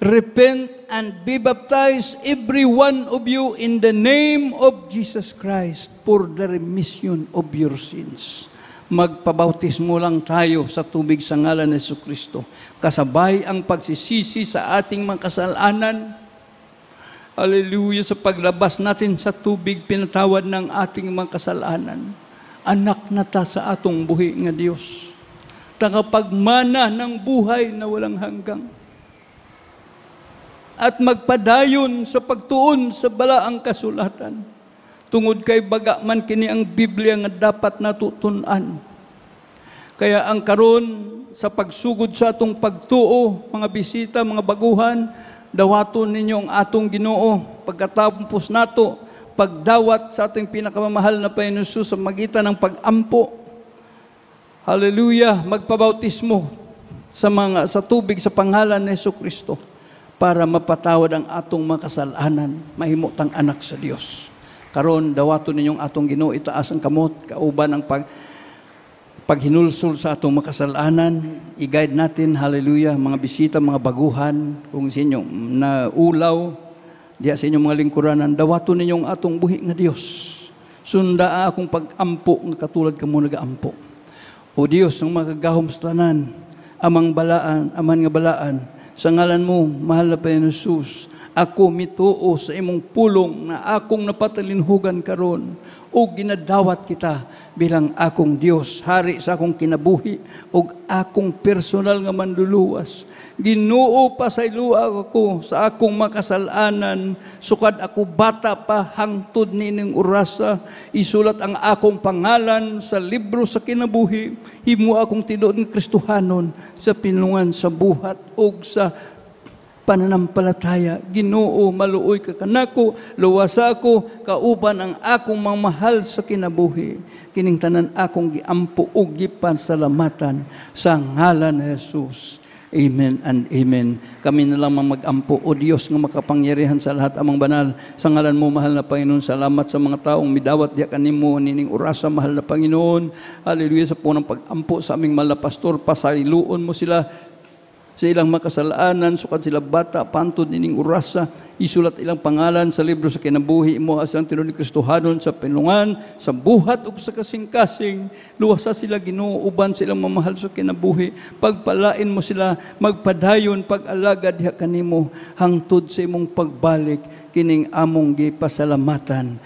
repent and be baptized every one of you in the name of Jesus Christ for the remission of your sins. Magpabautismo lang tayo sa tubig sa ngalan ni Jesucristo. Kasabay ang pagsisisi sa ating mga kasalanan. Hallelujah, sa paglabas natin sa tubig, pinatawad ng ating mga kasalanan. Anak na ta sa atong buhi nga Diyos. Tagapagmana ng buhay na walang hanggang. At magpadayon sa pagtuon sa balaang kasulatan. Tungod kay baga man kini ang Biblia nga dapat natutunan. Kaya ang karon sa pagsugod sa atong pagtuo, mga bisita, mga baguhan, dawaton ninyo ang atong Ginoo pagkatapos nato pagdawat sa ating pinakamamahal na Panginoon Jesus sa magitan ng pag-ampo. Hallelujah, magpabautismo sa tubig sa pangalan ni Jesucristo para mapatawad ang atong mga kasalanan, mahimutang anak sa Dios. Karon dawaton ninyong atong Ginoo itaas ang kamot kauban ang paghinulsol sa atong makasalanan. I-guide natin, hallelujah, mga bisita, mga baguhan, kung sa inyong naulaw, diya sa inyong mga lingkuranan, dawaton ninyong atong buhi nga Diyos. Sunda akong pag-ampo, nga katulad ka mo nag-ampo. O Diyos, ang makagahom sa tanan, amang balaan, aman nga balaan, sa ngalan mo, mahal na Panginoon Jesus, ako mituo sa imong pulong na akong napatalinhugan karon o ginadawat kita bilang akong Dios, hari sa akong kinabuhi o akong personal nga manluluwas. Ginoo pasayloa ako sa akong makasalanan, sukad ako bata pa hangtod nining orasa, isulat ang akong pangalan sa libro sa kinabuhi, himo akong tinuod nga Kristohanon sa pinulungan sa buhat o sa pananampalataya. Ginoo, maluoy ka kanako, luwasa ako, kauban ang akong mamahal sa kinabuhi. Kining tanan akong giampo ug gipansalamatan sa ngalan ni Jesus. Amen and amen. Kami na lang mag-ampo, O Diyos nga makapangyarihan sa lahat amang banal. Sa ngalan mo, mahal na Panginoon, salamat sa mga taong midawat diya kanimo nining orasa, mahal na Panginoon. Hallelujah, sa punang pag-ampo sa aming mahal na pastor, pasayloon mo sila sa ilang makasalanan, sukad sila bata, pantod nining orasa, isulat ilang pangalan sa libro sa kinabuhi mo asang tinuod ni Kristohanon sa pinulungan, sa buhat ug sa kasing-kasing. Luwasa sila, Ginoo, uban silang mamahal sa kinabuhi. Pagpalain mo sila, magpadayon, pag-alagad diha kanimo hangtod sa imong pagbalik, kining among gipasalamatan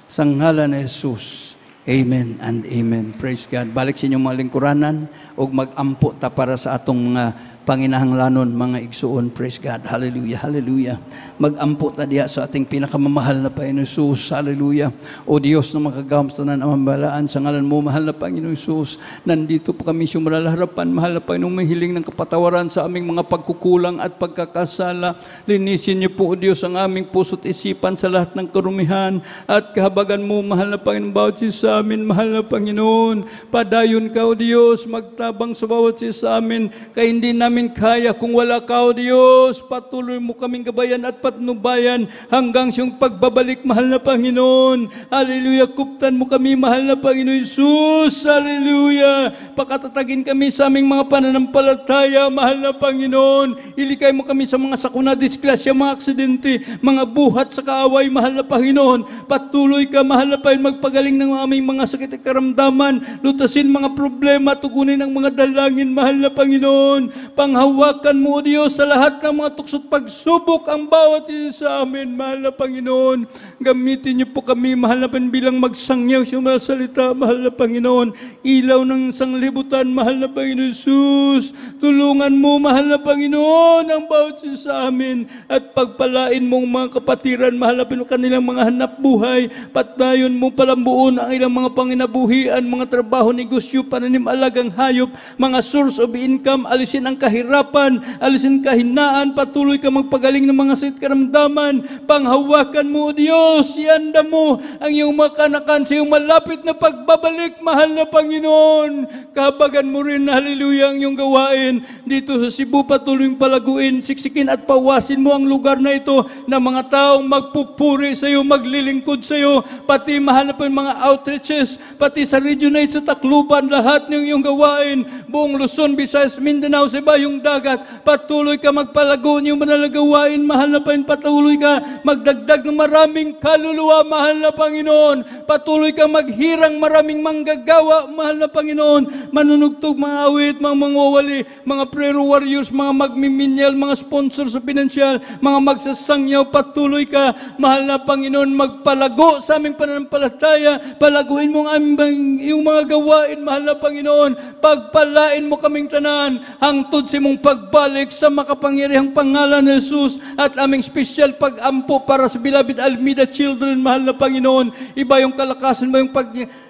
sa ngalan ni Jesus. Amen and amen. Praise God. Balik sa inyong mga lingkuranan ug mag-ampo ta para sa atong mga panginahanglanon, mga igsuon. Praise God. Hallelujah. Hallelujah. Mag-ampo ta diha sa ating pinakamamahal na Panginoon Jesus. Hallelujah. O Diyos na makagahom sa tanan ang mabalaan sa ngalan mo, mahal na Panginoon Jesus. Nandito po kami sa harapan, mahal na Panginoon, may hiling ng kapatawaran sa aming mga pagkukulang at pagkakasala. Linisin niyo po, O Diyos, ang aming puso't isipan sa lahat ng karumihan at kahabagan mo, mahal na Panginoon, bawat sa amin, mahal na Panginoon. Padayon ka, O Diyos, magtabang sa bawat sa amin, kaya hindi namin kaya kung wala ka, O Diyos. Patuloy mo kaming gabayan at patnubayan hanggang siyang pagbabalik, mahal na Panginoon. Hallelujah. Kuptan mo kami, mahal na Panginoon Jesus. Hallelujah. Pakatatagin kami sa aming mga pananampalataya, mahal na Panginoon. Ilikay mo kami sa mga sakuna, disgrasya, mga aksidente, mga buhat sa kaaway, mahal na Panginoon. Patuloy ka, mahal na Panginoon, magpagaling ng aming mga sakit at karamdaman. Lutasin mga problema, tugunin ang mga dalangin, mahal na Panginoon. Panghawakan mo, O Diyos, sa lahat ng mga tuksot pagsubok ang bawat isa sa amin, mahal na Panginoon. Gamitin niyo po kami, mahal na Panginoon, bilang magsangyaw sa mga salita, mahal na Panginoon. Ilaw ng sanglibutan, mahal na Panginoon Jesus. Tulungan mo, mahal na Panginoon, ang bawat isa sa amin at pagpalain mong mga kapatiran, mahal na Panginoon, kanilang mga hanap buhay. Patayon mo palambuon ang ilang mga panginabuhian, mga trabaho, negosyo, pananim, alagang hayop, mga source of income. Alisin ang kahirapan, alisin kahinaan, patuloy ka magpagaling ng mga sakit karamdaman. Panghawakan mo, O Diyos, ianda mo ang iyong mga kanakan sa iyong malapit na pagbabalik, mahal na Panginoon. Kahabagan mo rin, hallelujah, ang iyong gawain dito sa Cebu. Patuloy palaguin, siksikin at pawasin mo ang lugar na ito na mga taong magpupuri sa iyo, maglilingkod sa iyo, pati mahal na mga outreaches, pati sa Region 8 sa Tacloban, lahat ng iyong gawain, buong Luzon, Visayas, Mindanao, sa ibayong dagat. Patuloy ka magpalago niyong manalagawain, mahal na Panginoon. Patuloy ka magdagdag ng maraming kaluluwa, mahal na Panginoon. Patuloy ka maghirang maraming manggagawa, mahal na Panginoon. Manunugtog, mga awit, mga mangwawali, mga prayer warriors, mga magmiminyal, mga sponsor sa pinansyal, mga magsasangyaw. Patuloy ka, mahal na Panginoon, magpalago sa aming pananampalataya. Palaguin mo ang aming iyong mga gawain, mahal na Panginoon. Pagpalain mo kaming tanan hangtod sa imong pagbalik sa makapangyarihang pangalan ni Jesus, at aming special pag-ampo para sa beloved Almeida children, mahal na Panginoon. Iba yung kalakasan,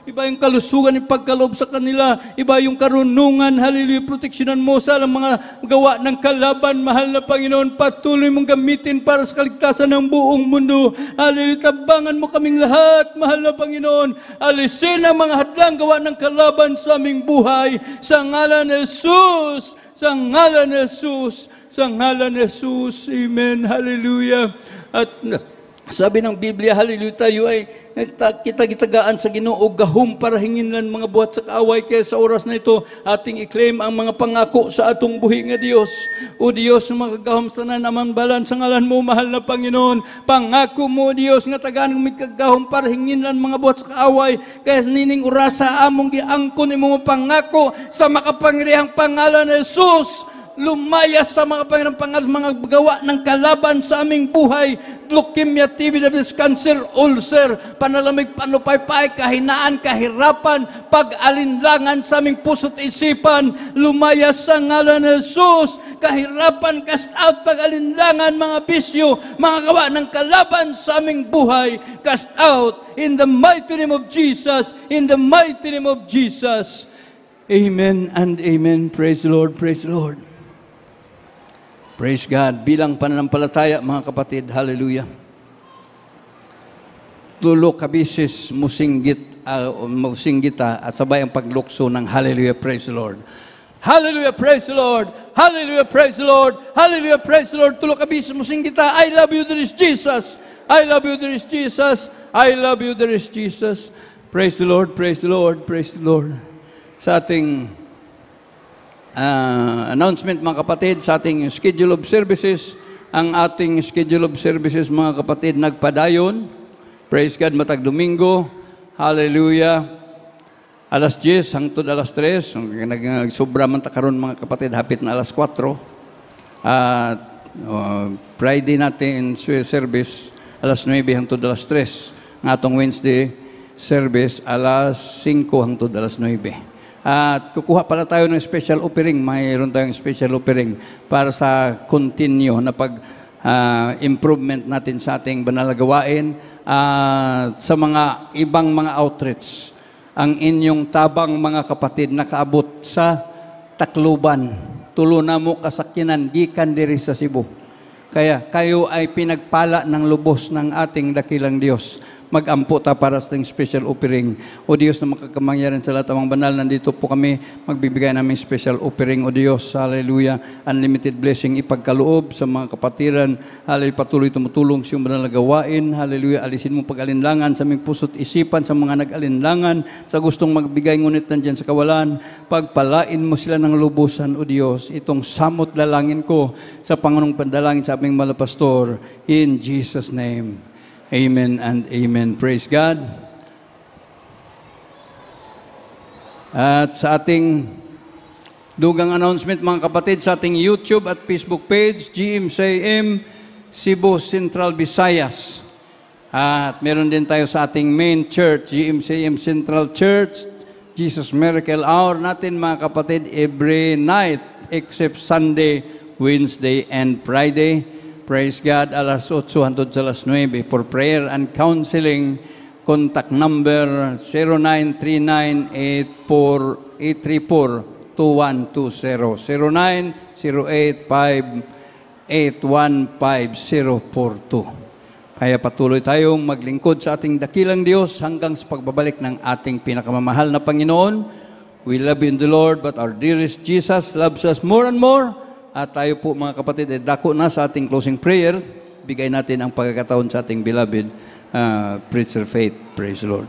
iba yung kalusugan, yung pagkaloob sa kanila, iba yung karunungan, hallelujah. Proteksyonan mo sa mga gawa ng kalaban, mahal na Panginoon. Patuloy mong gamitin para sa kaligtasan ng buong mundo, hallelujah. Tabangan mo kaming lahat, mahal na Panginoon. Alisin ang mga hadlang gawa ng kalaban sa aming buhay, sa ngalan ni Jesus, sa ngalan ni Jesus, sa ngalan ni Jesus. Amen. Hallelujah. At sabi ng Biblia, hallelujah, tayo ay kita-gitagaan sa Ginoo gahom para hinginlan mga buhat sa kaaway. Kaya sa oras na ito, ating i-claim ang mga pangako sa atong buhi nga Dios. O Dios, mga gahom sa nanamambalan sa ngalan mo, mahal na Panginoon. Pangako mo, Dios, nga tagaan may kagahom para hinginlan mga buhat sa kaaway. Kaya nining orasa among giangkon imong pangako sa makapangyarihang pangalan ni Jesus. lumayas sa mga Panginoon mga gawa ng kalaban sa aming buhay, leukemia, TB, diabetes, cancer, ulcer, panalamig, panupaypay, kahinaan, kahirapan, pag-alinlangan sa aming puso't isipan, lumayas sa ngalan ni Jesus, kahirapan, cast out, pag-alinlangan, mga bisyo, mga gawa ng kalaban sa aming buhay, cast out in the mighty name of Jesus, in the mighty name of Jesus. Amen and amen. Praise the Lord, praise the Lord. Praise God. Bilang pananampalataya, mga kapatid, hallelujah. Tulo kabisis musinggita at sabay ang paglukso ng hallelujah, praise the Lord. Hallelujah, praise the Lord. Hallelujah, praise the Lord. Hallelujah, praise the Lord. Tulo kabisis musinggita. I love you, there is Jesus. I love you, there is Jesus. I love you, there is Jesus. Praise the Lord, praise the Lord, praise the Lord. Sa ating announcement, mga kapatid, sa ating schedule of services, ang ating schedule of services, mga kapatid, nagpadayon. Praise God, matag Domingo. Hallelujah. Alas 10 hangtod alas 3. Nagsobra man ta karon, mga kapatid, hapit na alas 4. Friday natin service alas 9 hangtod alas 3. Ang atong Wednesday service alas 5 hangtod alas 9. At kukuha pala tayo ng special offering. Mayroon tayong special offering para sa continue na improvement natin sa ating banal na gawain sa mga ibang mga outreach. Ang inyong tabang, mga kapatid, nakaabot sa Tacloban. Tulo na mo kasakyanan, gikan diri sa Cebu. Kaya kayo ay pinagpala ng lubos ng ating dakilang Diyos. Mag-ampo ta para sa ating special offering. O Diyos na makakamangyaran sa lahat ng banal, nandito po kami, magbibigay namin special offering. O Diyos, hallelujah, unlimited blessing ipagkaloob sa mga kapatiran. Hallelujah, patuloy tumutulong sa iyong banal na gawain. Hallelujah, alisin mo pag-alinlangan sa aming puso't isipan sa mga nag-alinlangan, sa gustong magbigay ngunit nandyan sa kawalan. Pagpalain mo sila ng lubusan, O Diyos. Itong samot dalangin ko sa Panginoong Pandalangin sa aming malapastor. In Jesus' name. Amen and amen. Praise God. At sa ating dugang announcement, mga kapatid, sa ating YouTube at Facebook page, GMCM Cebu Central Visayas. At meron din tayo sa ating main church, GMCM Central Church, Jesus Miracle Hour natin, mga kapatid, every night except Sunday, Wednesday, and Friday. Praise God, alas 8 hangtod sa alas 9 for prayer and counseling. Contact number 0939-834-2120. 0908-5815042. Kaya patuloy tayong maglingkod sa ating dakilang Diyos hanggang sa pagbabalik ng ating pinakamamahal na Panginoon. We love you in the Lord, but our dearest Jesus loves us more and more. At tayo po, mga kapatid, dako na sa ating closing prayer. Bigay natin ang pagkakataon sa ating beloved preacher Faith. Praise the Lord.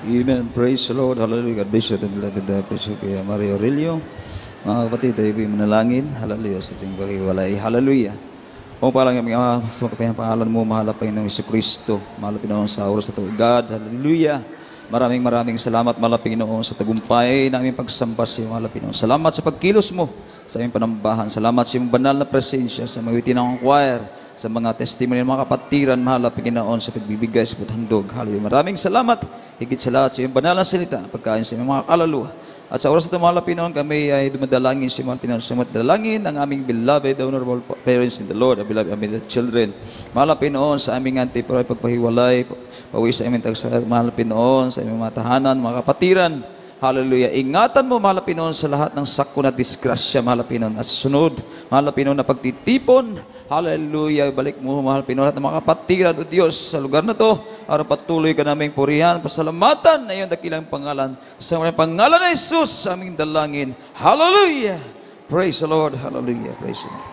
Amen. Praise the Lord. Hallelujah. God bless you, the beloved Preacher Mario Aurelio. Mga kapatid, tayo po'y manalangin. Hallelujah. Sa ating paghiwalay. Hallelujah. Kung parang sa pangalan mo, mahal na Panginoong Jesucristo. Mahal na Panginoon sa oras sa ito. God. Hallelujah. Maraming salamat, mahal na Panginoon, sa tagumpay na aming pagsamba sa iyo, mahal na Panginoon. Salamat sa pagkilos mo sa aming panambahan. Salamat sa iyong banal na presensya sa mga witinang choir, sa mga testimony ng mga kapatiran, mahal na Panginoon, sa pagbibigay sa paghandog. Hallelujah. Maraming salamat, higit sa lahat, sa iyong banal na salita, pagkain sa iyong mga kaluluwa. At sa oras na ito, mahal na Panginoon, kami ay dumadalangin sa mahal na Panginoon. Sumadalangin ang aming beloved, honorable parents in the Lord, beloved aming children. Mahal na Panginoon, sa aming antiparay pagpahiwalay, pawi sa aming tagsahal, mahal na Panginoon, sa aming mga tahanan, mga kapatiran. Hallelujah. Ingatan mo, mahal na Panginoon, sa lahat ng sakuna at disgrasya, mahal na Panginoon. At sunod, mahal na Panginoon, na pagtitipon. Hallelujah. Balik mo, mahal na Panginoon, at mga kapatiran o Diyos sa lugar na to. Para patuloy ka naming purihan, pasalamatan na iyong dakilang pangalan. Sa mga pangalan na Jesus, sa aming dalangin. Hallelujah. Praise the Lord. Hallelujah. Praise the Lord.